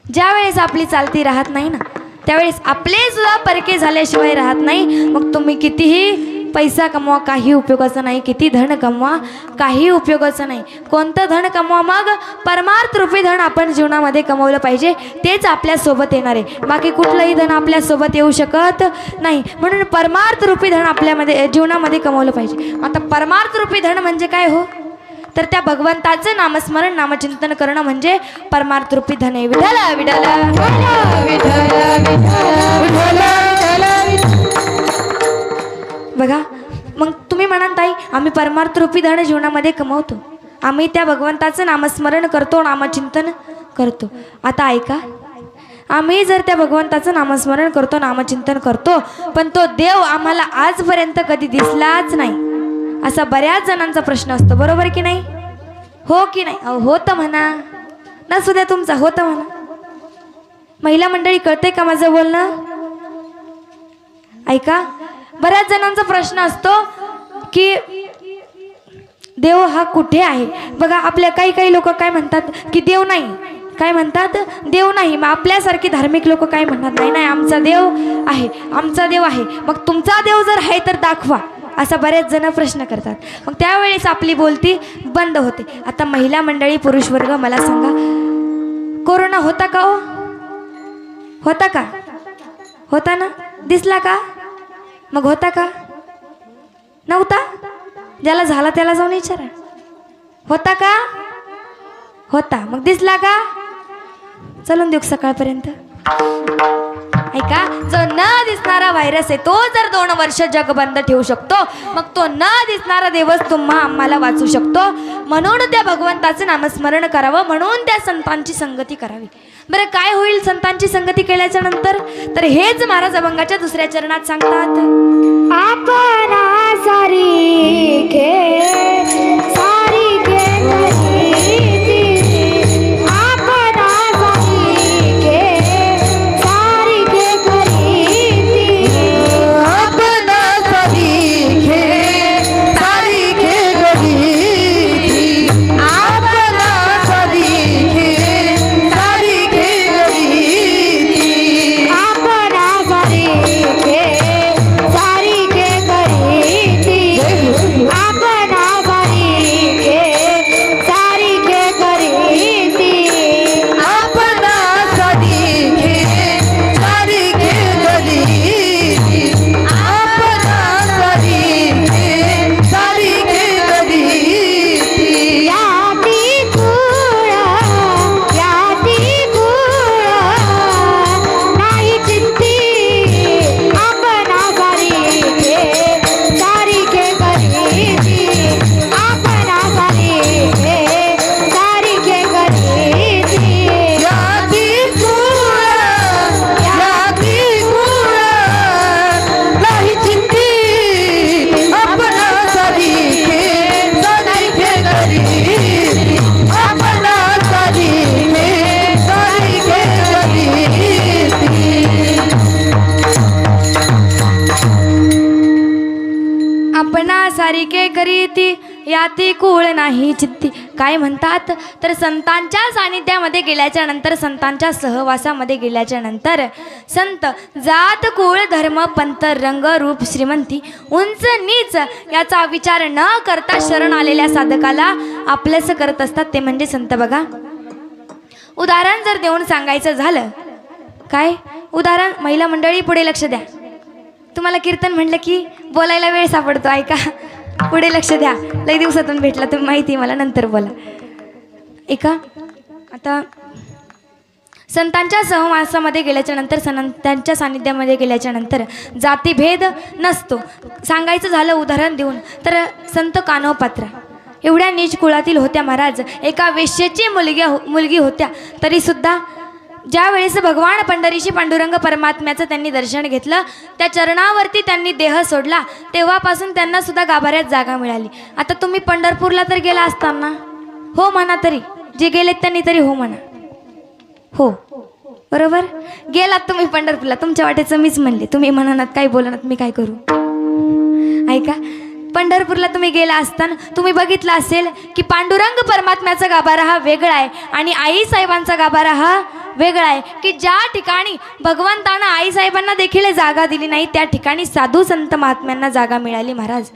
[SPEAKER 1] ज्या वेळेस आपली चालती राहत नाही ना त्यावेळेस आपले सुद्धा परके झाल्याशिवाय राहत नाही. मग तुम्ही कितीही पैसा कमवा काही उपयोगाचं नाही, किती धन कमवा काही उपयोगाचं नाही. कोणतं धन कमवा, मग परमार्थ रूपी धन आपण जीवनामध्ये कमवलं पाहिजे, तेच आपल्यासोबत येणार आहे. बाकी कुठलंही धन आपल्यासोबत येऊ शकत नाही. म्हणून परमार्थ रूपी धन आपल्यामध्ये जीवनामध्ये कमवलं पाहिजे. आता परमार्थ रूपी धन म्हणजे काय हो, तर त्या भगवंताचं नामस्मरण नामचिंतन करणं म्हणजे परमार्थ रूपी धन आहे. विठ्ठल बघा, मग तुम्ही म्हणाल ताई आम्ही परमार्थ रूपी धन जीवनामध्ये कमवतो, आम्ही त्या भगवंताचं नामस्मरण करतो, नामचिंतन करतो. आता ऐका, आम्ही जर त्या भगवंताचं नामस्मरण करतो, नामचिंतन करतो, पण तो देव आम्हाला आजपर्यंत कधी दिसलाच नाही, असा बऱ्याच जणांचा प्रश्न असतो, बरोबर की नाही? हो की नाही? होतं म्हणा, नसू द्या तुमचा, होतं म्हणा. महिला मंडळी कळते का माझं बोलणं? ऐका, बऱ्याच जणांचा प्रश्न असतो की देव हा कुठे आहे. बघा, आपल्या काही लोक काय म्हणतात की देव नाही, काय म्हणतात, देव नाही. मग आपल्यासारखी धार्मिक लोक काय म्हणतात, नाही नाही आमचा देव आहे, आमचा देव आहे. मग तुमचा देव जर आहे तर दाखवा, असा बरेच जण प्रश्न करतात. मग त्यावेळेस आपली बोलती बंद होते. आता महिला मंडळी, पुरुष वर्ग, मला सांगा, कोरोना होता का हो? होता का? होता ना? दिसला का? मग होता का? नव्हता? ज्याला झाला त्याला जाऊन विचारा, होता का? होता. मग दिसला का? चलून देऊ सकाळपर्यंत. ऐका, जो न दिसणारा व्हायरस आहे तो जर 2 वर्ष जग बंद ठेवू शकतो, मग तो न दिसणारा देवच आम्हाला वाचू शकतो. म्हणून त्या भगवंताचं नामस्मरण करावं, म्हणून त्या संतांची संगती करावी. बरं, काय होईल संतांची संगती केल्याच्या नंतर? तर हेच महाराज अभंगाच्या 2ऱ्या चरणात सांगतात. आपणा सारी के सारी के सारिके करीती याती कुळ नाही चित्ती. काय म्हणतात, तर संतांच्या सानिध्यामध्ये गेल्याच्या नंतर, संतांच्या सहवासामध्ये गेल्याच्या नंतर संत जात कुळ धर्म पंथ रंग रूप श्रीमंती उंच नीच याचा विचार न करता शरण आलेल्या साधकाला आपलंसं करत असतात, ते म्हणजे संत. बघा, उदाहरण जर देऊन सांगायचं झालं, काय उदाहरण, महिला मंडळी पुढे लक्ष द्या. तुम्हाला कीर्तन म्हटलं की बोलायला वेळ सापडतो. ऐका, पुढे लक्ष द्या. लई दिवसातून भेटला तुम्ही, माहिती आहे मला, नंतर बोला. ऐका, आता संतांच्या सहवासामध्ये गेल्याच्या नंतर, संतांच्या सानिध्यामध्ये गेल्याच्या नंतर जातीभेद नसतो. सांगायचं झालं उदाहरण देऊन तर संत कान्होपात्रा एवढ्या नीच कुळातील होत्या महाराज. एका वेश्येची मुलगी होत्या, तरीसुद्धा ज्या वेळेस भगवान पंढरीशी पांडुरंग परमात्म्याचं त्यांनी दर्शन घेतलं, त्या चरणावरती त्यांनी देह सोडला, तेव्हापासून त्यांना सुद्धा गाभाऱ्यात जागा मिळाली. आता तुम्ही पंढरपूरला तर गेला असताना, हो म्हणा, तरी जे गेलेत त्यांनी तरी हो म्हणा. हो बरोबर, गेलात तुम्ही पंढरपूरला, तुमच्या वाटेचं मीच म्हणले, तुम्ही म्हणानात काही बोलनात, मी काय करू. ऐका, पंढरपूरला तुम्ही गेला असताना तुम्ही बघितलं असेल की पांडुरंग परमात्म्याचा गाभारा हा वेगळा आहे आणि आईसाहेबांचा गाभारा हा वेगळा आहे. की ज्या ठिकाणी भगवंतानं आईसाहेबांना देखील जागा दिली नाही, त्या ठिकाणी साधू संत महात्म्यांना जागा मिळाली महाराज.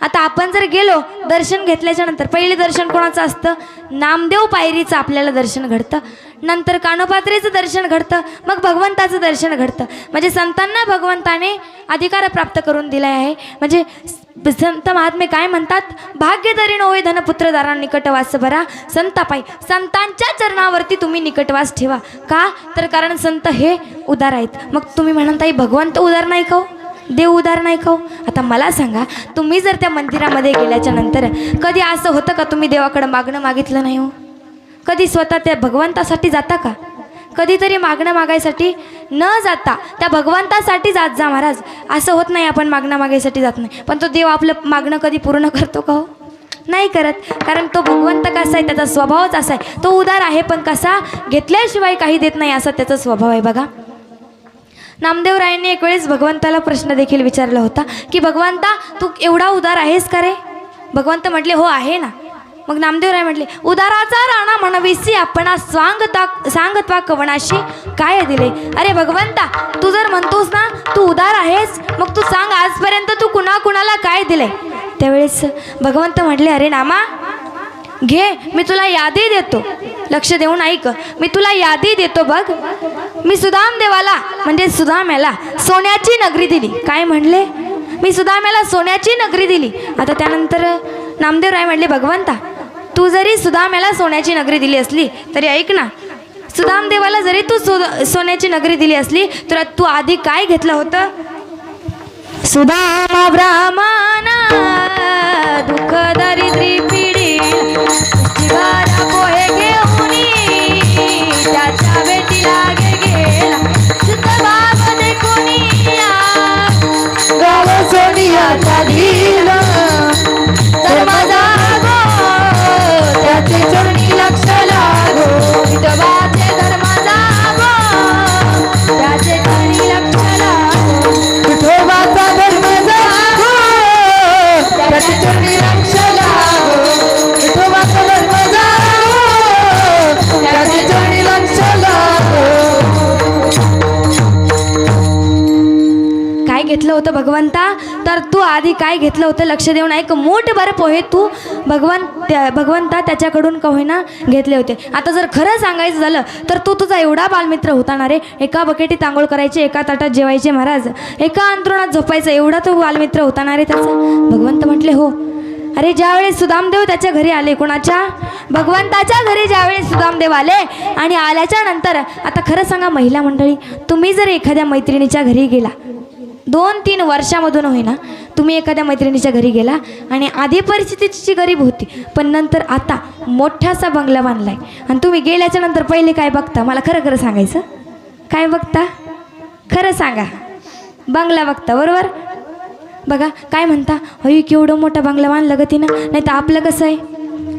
[SPEAKER 1] आता आपण जर गेलो दर्शन घेतल्याच्या नंतर, पहिले दर्शन कोणाचं असतं? नामदेव पायरीचं आपल्याला दर्शन घडतं, नंतर कान्होपात्रेचं दर्शन घडतं, मग भगवंताचं दर्शन घडतं. म्हणजे संतांना भगवंताने अधिकार प्राप्त करून दिला आहे. म्हणजे संत महात्मे काय म्हणतात? भाग्य तरी नव्हे धनपुत्र दारा निकटवास भरा, संतापाई संतांच्या चरणावरती तुम्ही निकटवास ठेवा. का तर कारण संत हे उदार आहेत. मग तुम्ही म्हणता ताई भगवंत उदार नाही का, देव उदार नाही का? आता मला सांगा, तुम्ही जर त्या मंदिरामध्ये गेल्याच्या नंतर कधी असं होतं का तुम्ही देवाकडे मागणं मागितलं नाही हो? कधी स्वतः त्या भगवंतासाठी जाता का? कधीतरी मागणं मागायसाठी न जाता त्या भगवंतासाठी जात जा महाराज. असं होत नाही आपण मागणं मागायसाठी जात नाही, पण तो देव आपलं मागणं कधी पूर्ण करतो का हो? नाही करत. कारण तो भगवंत कसा आहे, त्याचा स्वभावच असा आहे, तो उदार आहे, पण कसा घेतल्याशिवाय काही देत नाही असा त्याचा स्वभाव आहे. बघा, नामदेवरायांनी एक वेळेस भगवंताला प्रश्न देखील विचारला होता की भगवंता तू एवढा उदार आहेस का रे? भगवंत म्हटले हो आहे ना. मग नामदेवराय म्हटले उदाराचा राणा म्हणविसी आपणा सांगत्वा कवनाशी काय दिले. अरे भगवंता, तू जर म्हणतोस ना तू उदार आहेस, मग तू सांग आजपर्यंत तू कुणाला काय दिले. त्यावेळेस भगवंत म्हटले अरे नामा घे, मी तुला यादी देतो, लक्ष देऊन ऐक, मी तुला यादी देतो बघ. मी सुदामदेवाला म्हणजे सुदाम्याला सोन्याची नगरी दिली. काय म्हणले? मी सुदाम्याला सोन्याची नगरी दिली. आता त्यानंतर नामदेवराय म्हणले भगवंता, तू जरी सुदाम्याला सोन्याची नगरी दिली असली तरी ऐक ना, सुदामदेवाला जरी तू सोन्याची नगरी दिली असली तर तू आधी काय घेतलं होतं? सुदामा ब्राह्मणा दुःख दारिद्र्य पिढी जीवाला पोहे घेऊन त्याच्या भेटीला गेला शुद्ध बाबा देखून
[SPEAKER 2] गाव सोनियाचा दिला
[SPEAKER 1] धर्माचा गो त्याचे चरणी लक्ष लागो, विठोबाचे धर्माचा गो त्याचे चरणी लक्ष लागो,
[SPEAKER 2] विठोबाचा धर्म जागो त्याचे चरणी लक्ष लागो, विठोबाचा धर्म जागो त्याचे चरणी लक्ष लागो.
[SPEAKER 1] काय घेतलं होतं भगवंता? तर तू आधी काय घेतलं होतं? लक्ष देऊन ऐक. मूठभर पोहे तू भगवंता त्याच्याकडून का होईना घेतले होते. आता जर खरं सांगायचं झालं तर तू तुझा एवढा बालमित्र होता ना रे. एका बकेटीत आंघोळ करायचे, एका ताटात जेवायचे महाराज, एका अंथरुणात झोपायचं, एवढा तो बालमित्र होता ना रे त्याचा. भगवंत म्हटले हो. अरे ज्यावेळेस सुदामदेव त्याच्या घरी आले, कोणाच्या? भगवंताच्या घरी ज्यावेळेस सुदामदेव आले आणि आल्याच्या नंतर आता खरं सांगा महिला मंडळी, तुम्ही जर एखाद्या मैत्रिणीच्या घरी गेला, 2-3 वर्षामधून होईना तुम्ही एखाद्या मैत्रिणीच्या घरी गेला आणि आधी परिस्थितीची गरीब होती, पण नंतर आता मोठासा बंगला बांधलाय आणि तुम्ही गेल्याच्या नंतर पहिले काय बघता? मला खरं खरं सांगायचं, काय बघता? खरं सांगा. बंगला बघता, बरोबर? बघा काय म्हणता, अय केवढं मोठा बंगला बांधला ग तिनं. नाही तर आपलं कसं आहे,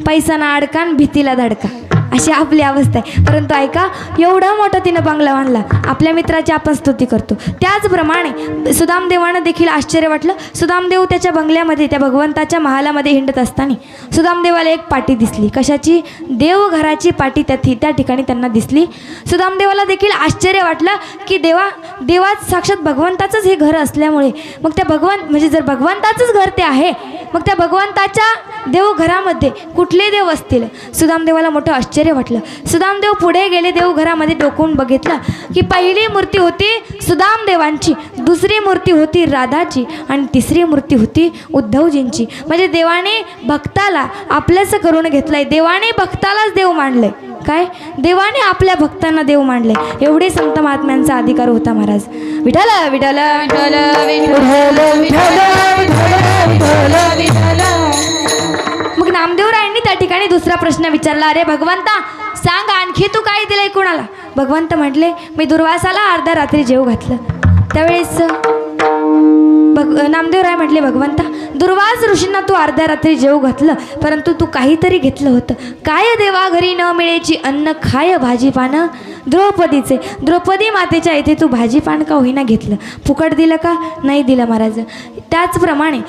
[SPEAKER 1] पैसा ना अडका न भीतीला धडका, अशी आपली अवस्था आहे. परंतु ऐका, एवढा मोठा तिनं बंगला बांधला, आपल्या मित्राची आपण स्तुती करतो. त्याचप्रमाणे सुदामदेवानं देखील आश्चर्य वाटलं. सुदामदेव त्याच्या बंगल्यामध्ये, त्या भगवंताच्या महालामध्ये हिंडत असताना सुदामदेवाला एक पाटी दिसली. कशाची? देवघराची पाटी त्या ठिकाणी त्यांना दिसली. सुदामदेवाला देखील आश्चर्य वाटलं की देवात साक्षात भगवंताचंच हे घर असल्यामुळे, मग त्या म्हणजे जर भगवंताचंच घर ते आहे मग त्या भगवंताच्या देवघरामध्ये कुठले देव असतील? सुदामदेवाला मोठं आश्चर्य वाटलं. सुदामदेव पुढे गेले, देवघरामध्ये डोकून बघितलं की पहिली मूर्ती होती सुदामदेवांची, दुसरी मूर्ती होती राधाची आणि तिसरी मूर्ती होती उद्धवजींची. म्हणजे देवाने भक्ताला आपलंसं करून घेतलंय, देवाने भक्तालाच देव मानलंय. काय? देवाने आपल्या भक्तांना देव मानले. एवढे संत महात्म्यांचा अधिकार होता महाराज. विठ्ठल विठ्ठल विठ्ठल विठ्ठल. मग नामदेवरायांनी त्या ठिकाणी दुसरा प्रश्न विचारला, अरे भगवंता सांग आणखी तू काय दिलंय कुणाला? भगवंत म्हटले, मी दुर्वासाला अर्ध्या रात्री जेव घातलं. त्यावेळेस नामदेवराय म्हटले, भगवंता दुर्वास ऋषींना तू अर्ध्या रात्री जेव घातलं, परंतु तू काहीतरी घेतलं होतं. काय देवा घरी न मिळेची अन्न खाय भाजीपानं द्रौपदीचे. द्रौपदी मातेच्या इथे तू भाजीपान का होईना घेतलं, फुकट दिलं का? नाही दिलं महाराज. त्याचप्रमाणे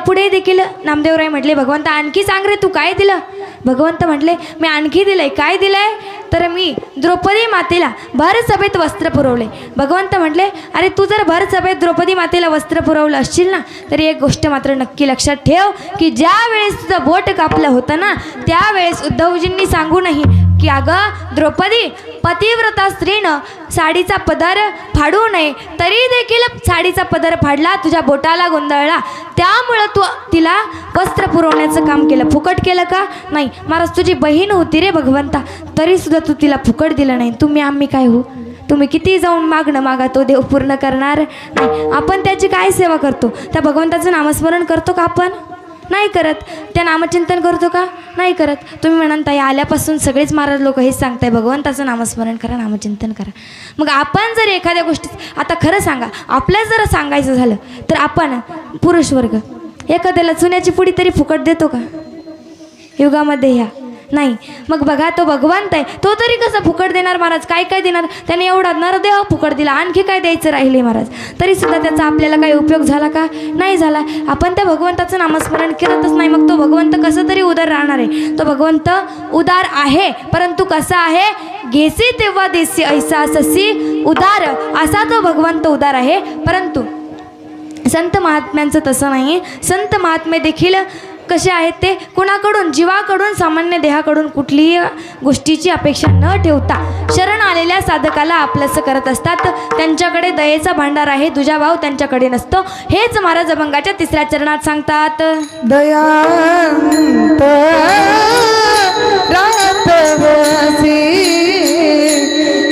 [SPEAKER 1] पुढे देखील नामदेवराय म्हटले, भगवंता आणखी सांग रे, तू काय दिलं? भगवंत म्हटले, मी आणखी दिलंय. काय दिलंय? तर मी द्रौपदी मातेला भर सभेत वस्त्र पुरवले. भगवंत म्हटले, अरे तू जर भर सभेत द्रौपदी मातेला वस्त्र पुरवलं असशील ना, तर एक गोष्ट मात्र नक्की लक्षात ठेव की ज्या वेळेस तुझं बोट कापलं होतं ना, त्यावेळेस उद्धवजींनी सांगू नाही की अगं द्रौपदी, पतिव्रता स्त्रीनं साडीचा पदर फाडू नये, तरी देखील साडीचा पदर फाडला, तुझ्या बोटाला गोंधळला, त्यामुळं तू तिला वस्त्र पुरवण्याचं काम केलं. फुकट केलं का? नाही महाराज. तुझी बहीण होती रे भगवंता, तरीसुद्धा तू तिला फुकट दिलं नाही. तुम्ही आम्ही काय हो? तुम्ही किती जाऊन मागणं मागा, तो देव पूर्ण करणार नाही. आपण त्याची काय सेवा करतो? त्या भगवंताचं नामस्मरण करतो का आपण? नाही करत. त्या नामचिंतन करतो का? नाही करत. तुम्ही म्हणाल ताई आल्यापासून सगळेच महाराज लोक हेच सांगताय, भगवंताचं नामस्मरण करा, नामचिंतन करा. मग आपण जर एखाद्या गोष्टीत, आता खरं सांगा, आपल्याच जर सांगायचं झालं तर आपण पुरुष वर्ग एखाद्याला चुन्याची पुडी तरी फुकट देतो का युगामध्ये? ह्या नाही. मग बघा, तो भगवंत आहे, तो तरी कसं फुकट देणार महाराज? काय काय देणार? त्याने एवढा नरदेह फुकट दिला, आणखी काय द्यायचं राहिले महाराज? तरीसुद्धा त्याचा आपल्याला काही उपयोग झाला का? नाही झाला. आपण त्या भगवंताचं नामस्मरण करतच नाही. मग तो भगवंत कसं तरी उदार राहणार आहे? तो भगवंत उदार आहे, परंतु कसा आहे? घेसी तेव्हा देसी ऐसा ससी उदार, असा तो भगवंत उदार आहे. परंतु संत महात्म्यांचं तसं नाही. संत महात्मे देखील कसे आहेत? ते कुणाकडून? जीवाकडून, सामान्य देहाकडून कुठलीही गोष्टीची अपेक्षा न ठेवता शरण आलेल्या साधकाला आपलंसं करत असतात. त्यांच्याकडे दयेचा भांडार आहे, दुजाभाव त्यांच्याकडे नसतो. हेच महाराज अभंगाच्या 3ऱ्या चरणात सांगतात.
[SPEAKER 2] दयांत रातवसी,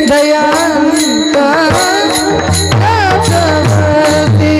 [SPEAKER 2] दयांत रातवसी,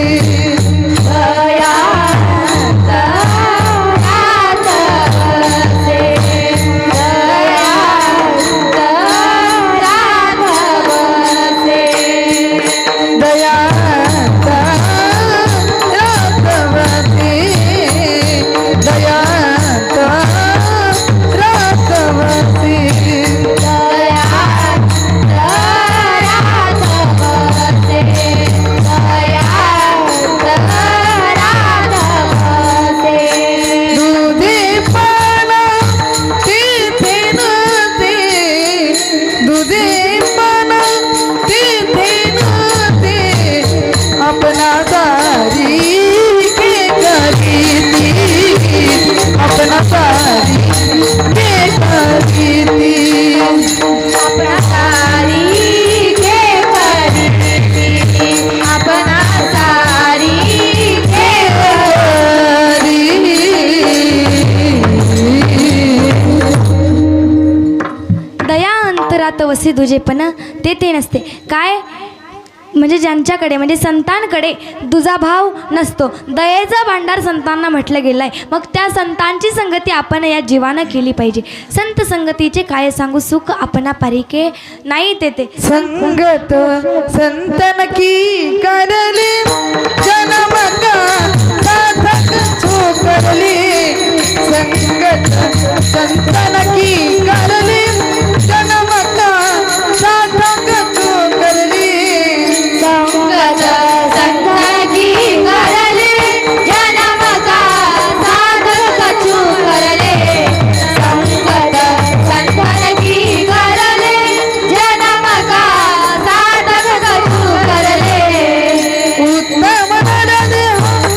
[SPEAKER 1] वसी दुजेपण ते नसते. काय म्हणजे ज्यांच्याकडे म्हणजे संतांकडे दुजाभाव नसतो, दयेचा भांडार संतांना म्हटलं गेलं आहे. मग त्या संतांची संगती आपण या जीवानं केली पाहिजे. संत संगतीचे काय सांगू, सुख आपणा पारिके नाही ते
[SPEAKER 2] संगत संतन की करली, जन्म का साधक जो करली. संगत संतन की करली, जन्म का साधक जो करली.
[SPEAKER 1] संगत संत की करले, जन्म का साधक कछु करले. संगत संत की करले, जन्म का साधक कछु करले.
[SPEAKER 2] उत्तम नरदेह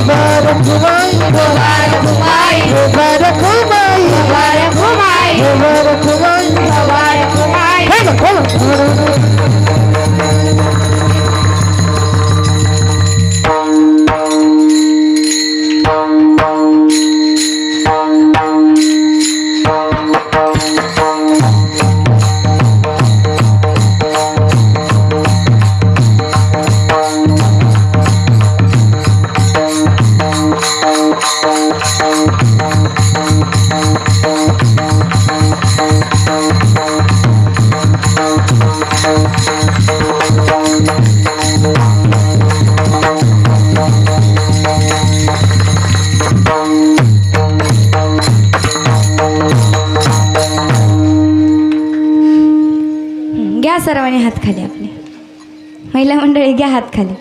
[SPEAKER 2] मुबारक हुमाई
[SPEAKER 1] मुबारक हुमाई
[SPEAKER 2] मुबारक हुमाई
[SPEAKER 1] मुबारक हुमाई
[SPEAKER 2] मुबारक हुमाई
[SPEAKER 1] मुबारक हुमाई घ्या सर्वांनी हात खाली आपले महिला मंडळी घ्या हात खाली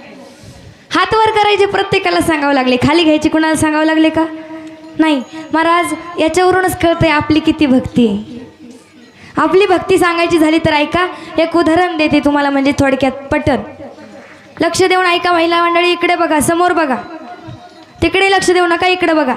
[SPEAKER 1] हात वर करायचे प्रत्येकाला सांगावं लागले खाली घ्यायचे कुणाला सांगावं लागले का नाही महाराज याच्यावरूनच कळतंय आपली किती भक्ती आहे आपली भक्ती सांगायची झाली तर ऐका एक उदाहरण देते तुम्हाला म्हणजे थोडक्यात पटन लक्ष देऊन ऐका महिला मंडळी इकडे बघा समोर बघा तिकडे लक्ष देऊ नका इकडे बघा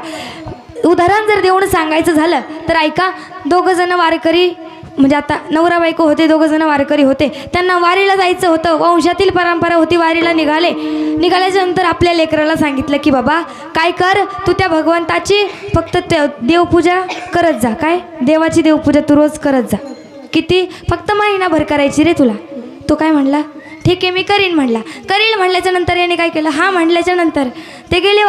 [SPEAKER 1] उदाहरण जर देऊन सांगायचं झालं तर ऐका दोघं जण वारकरी म्हणजे आता नवरा बायको होते दोघं जण वारकरी होते त्यांना वारीला जायचं होतं वंशातील परंपरा होती वारीला निघाल्याच्या नंतर आपल्या लेकराला सांगितलं की बाबा काय कर तू त्या भगवंताची फक्त देवपूजा करत जा काय देवाची देवपूजा तू रोज करत जा किती फक्त महिनाभर करायची रे तुला तो काय म्हणला ठीक आहे मी करीन म्हणल्याच्या नंतर याने काय केलं हा म्हणल्याच्या नंतर ते गेले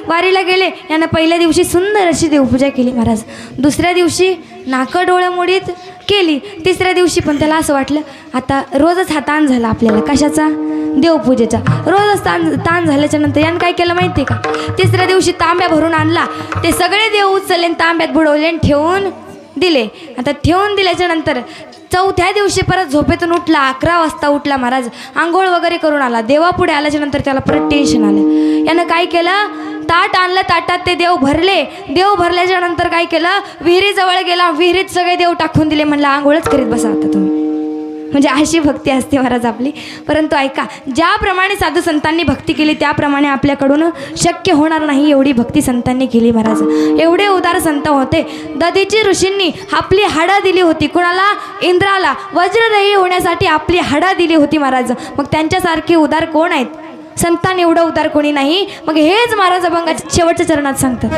[SPEAKER 1] वारीला गेले यानं पहिल्या दिवशी सुंदर अशी देवपूजा केली महाराज दुसऱ्या दिवशी नाकं डोळं मोडीत केली तिसऱ्या दिवशी पण त्याला असं वाटलं आता रोजच हा ताण झाला आपल्याला कशाचा देवपूजेचा रोजच ताण झाल्याच्या नंतर यानं काय केलं माहिती का तिसऱ्या दिवशी तांब्या भरून आणला ते सगळे देव उचलले तांब्यात बुडवले ठेवून दिले आता ठेवून दिल्याच्या नंतर चौथ्या दिवशी परत झोपेतून उठला 11 वाजता उठला महाराज आंघोळ वगैरे करून आला देवापुढे आल्याच्या नंतर त्याला परत टेन्शन आलं यानं काय केलं ताट आणलं ताटात ते देव भरल्याच्या नंतर काय केलं विहिरीजवळ गेला विहिरीत सगळे देव टाकून दिले म्हणलं आंघोळच करीत बसा आता तुम्ही म्हणजे अशी भक्ती असते महाराज आपली परंतु ऐका ज्याप्रमाणे साधू संतांनी भक्ती केली त्याप्रमाणे आपल्याकडून शक्य होणार नाही एवढी भक्ती संतांनी केली महाराज एवढे उदार संत होते दधीची ऋषींनी आपली हाडं दिली होती कुणाला इंद्राला वज्रदेही होण्यासाठी आपली हाडं दिली होती महाराज मग त्यांच्यासारखे उदार कोण आहेत संतान एवढं उदार कोणी नाही मग हेच महाराज अभंगाच्या शेवटच्या चरणात सांगतात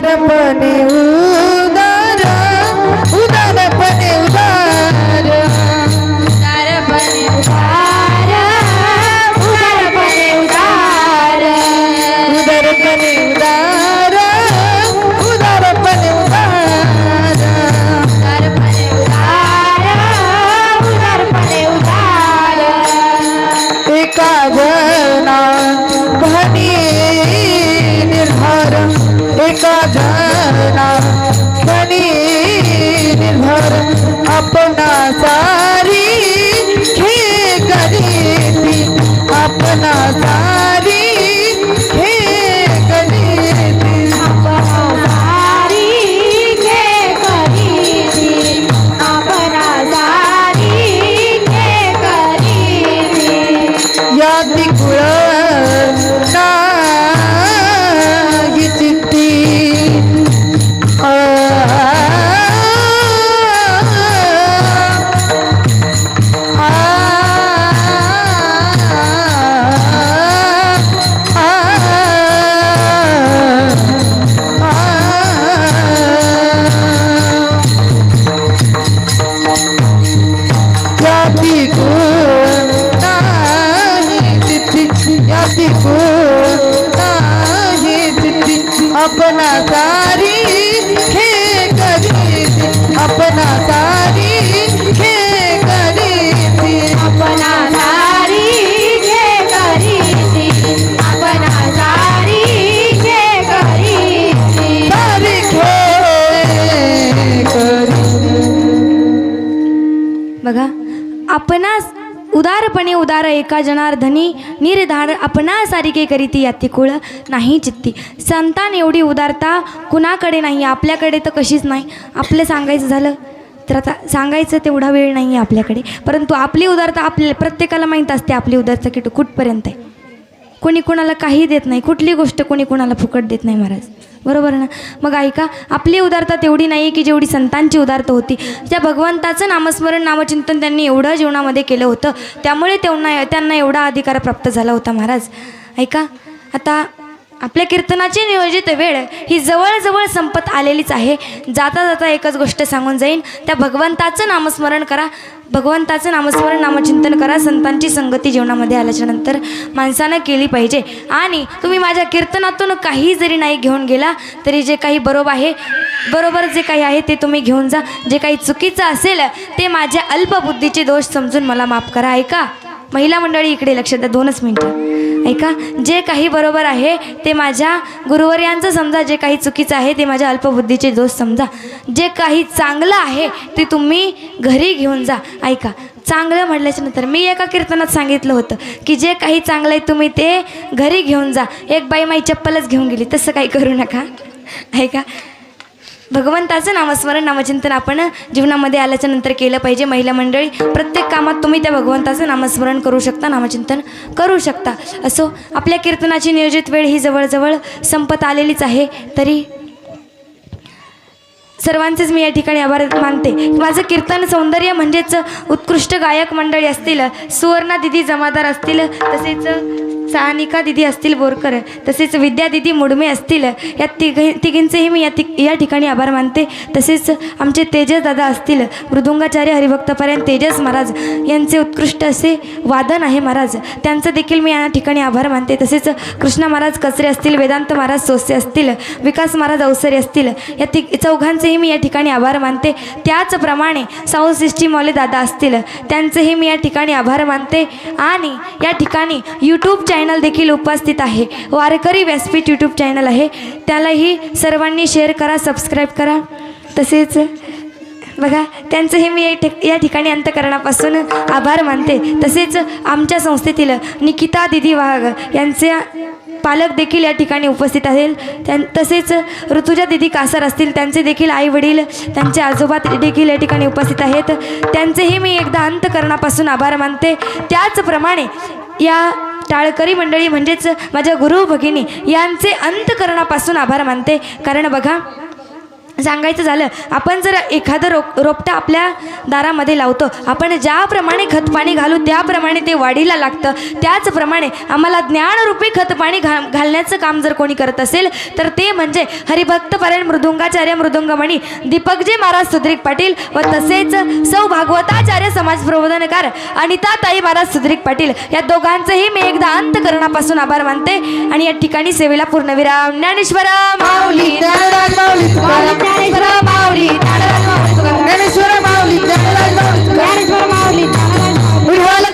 [SPEAKER 2] अपना सारी हे करीती अपना सारी हे करीती अपना सारी हे करीती अपना सारी हे करीती याती कुळ नाही चित्ती अपना सारी हे करीती अपना सारी हे करीती अपना सारी हे करीती अपना सारी हे करीती सारी हे करीती
[SPEAKER 1] बघा आपणास उदारपणे उदार एका जनार्दनी निर्धार आपणा सारिके करीती याती कुळ नाही चित्ती संतान एवढी उदारता कुणाकडे नाही आपल्याकडे तर कशीच नाही आपलं सांगायचं झालं तर आता सांगायचं तेवढा वेळ नाही आहे आपल्याकडे परंतु आपली उदारता आपल्या प्रत्येकाला माहीत असते आपली उदारता कुठपर्यंत आहे कोणी कोणाला काही देत नाही, कुठली गोष्ट कोणी कोणाला फुकट देत नाही महाराज, बरोबर ना. मग ऐका, आपली उदारता तेवढी नाही की जेवढी संतांची उदारता होती. त्या भगवंताचं नामस्मरण नामचिंतन त्यांनी एवढं जीवनामध्ये केलं होतं, त्यामुळे त्यांना एवढा अधिकार प्राप्त झाला होता महाराज. ऐका, आता आपल्या कीर्तनाची नियोजित वेळ ही जवळजवळ संपत आलेलीच आहे. जाता जाता एकच गोष्ट सांगून जाईन, त्या भगवंताचं नामस्मरण करा, भगवंताचं नामस्मरण नामचिंतन करा. संतांची संगती जीवनामध्ये आल्याच्यानंतर माणसानं केली पाहिजे. आणि तुम्ही माझ्या कीर्तनातून काही जरी नाही घेऊन गेला तरी जे काही बरोबर जे काही आहे ते तुम्ही घेऊन जा. जे काही चुकीचं असेल ते माझ्या अल्पबुद्धीचे दोष समजून मला माफ करा. ऐका महिला मंडळी, इकडे लक्ष द्या, 2च मिनटं. ऐका, जे काही बरोबर आहे ते माझ्या गुरुवर्यांचं समजा, जे काही चुकीचं आहे ते माझ्या अल्पबुद्धीचे दोष समजा. जे काही चांगलं आहे ते तुम्ही घरी घेऊन जा. ऐका, चांगलं म्हटल्याच्या नंतर मी एका कीर्तनात सांगितलं होतं की जे काही चांगलं आहे तुम्ही ते घरी घेऊन जा. एक बाई माझी चप्पलच घेऊन गेली, तसं काही करू नका. ऐका, भगवंताचं नामस्मरण नामचिंतन आपण जीवनामध्ये आल्याच्या नंतर केलं पाहिजे. महिला मंडळी, प्रत्येक कामात तुम्ही त्या भगवंताचं नामस्मरण करू शकता, नामचिंतन करू शकता. असो, आपल्या कीर्तनाची नियोजित वेळ ही जवळजवळ संपत आलेलीच आहे. तरी सर्वांचेच मी या ठिकाणी आभार मानते. माझं कीर्तन सौंदर्य म्हणजेच उत्कृष्ट गायक मंडळी असतील, सुवर्णा दिदी जमादार असतील, तसेच सानिका दिदी असतील बोरकर, तसेच विद्या दिदी मुडमे असतील, या तिघींचेही मी या ठिकाणी आभार मानते. तसेच आमचे तेजस दादा असतील, मृदुंगाचार्य हरिभक्तपर्यंत तेजस महाराज यांचे उत्कृष्ट असे वादन आहे महाराज, त्यांचं देखील मी या ठिकाणी आभार मानते. तसेच कृष्णा महाराज कचरे असतील, वेदांत महाराज सोसे असतील, विकास महाराज अवसरे असतील, या चौघांचेही मी या ठिकाणी आभार मानते. त्याचप्रमाणे साऊंड सिस्टीमवाले दादा असतील, त्यांचेही मी या ठिकाणी आभार मानते. आणि या ठिकाणी यूट्यूब चॅनल देखील उपस्थित आहे, वारकरी व्यासपीठ यूट्यूब चॅनल आहे, त्यालाही सर्वांनी शेअर करा, सबस्क्राईब करा. तसेच बघा, त्यांचंही मी या ठिकाणी अंतःकरणापासून आभार मानते. तसेच आमच्या संस्थेतील निकिता दिदी वाघ यांचे पालक देखील या ठिकाणी उपस्थित आहेत. तसेच ऋतुजा दिदी कासार असतील, त्यांचे देखील आई वडील, त्यांचे आजोबा देखील या ठिकाणी उपस्थित आहेत. त्यांचेही मी एकदा अंतःकरणापासून आभार मानते. त्याचप्रमाणे या टाळकरी मंडळी म्हणजेच माझ्या गुरु भगिनी यांचे अंतःकरणापासून आभार मानते. कारण बघा, सांगायचं झालं, आपण जर एखादं रोपटं आपल्या दारामध्ये लावतो, आपण ज्याप्रमाणे खतपाणी घालू त्याप्रमाणे ते वाढीला लागतं. त्याचप्रमाणे आम्हाला ज्ञानरूपी खतपाणी घालण्याचं काम जर कोणी करत असेल तर ते म्हणजे हरिभक्तपरायण मृदुंगाचार्य मृदुंगमणी दीपकजी महाराज सुद्रिक पाटील व तसेच सौ भागवताचार्य समाज प्रबोधनकार अनिताताई महाराज सुद्रिक पाटील, या दोघांचंही मी एकदा अंतःकरणापासून आभार मानते. आणि या ठिकाणी सेवेला पूर्णविराम. ज्ञानेश्वर माऊली,
[SPEAKER 2] माऊली
[SPEAKER 1] माऊली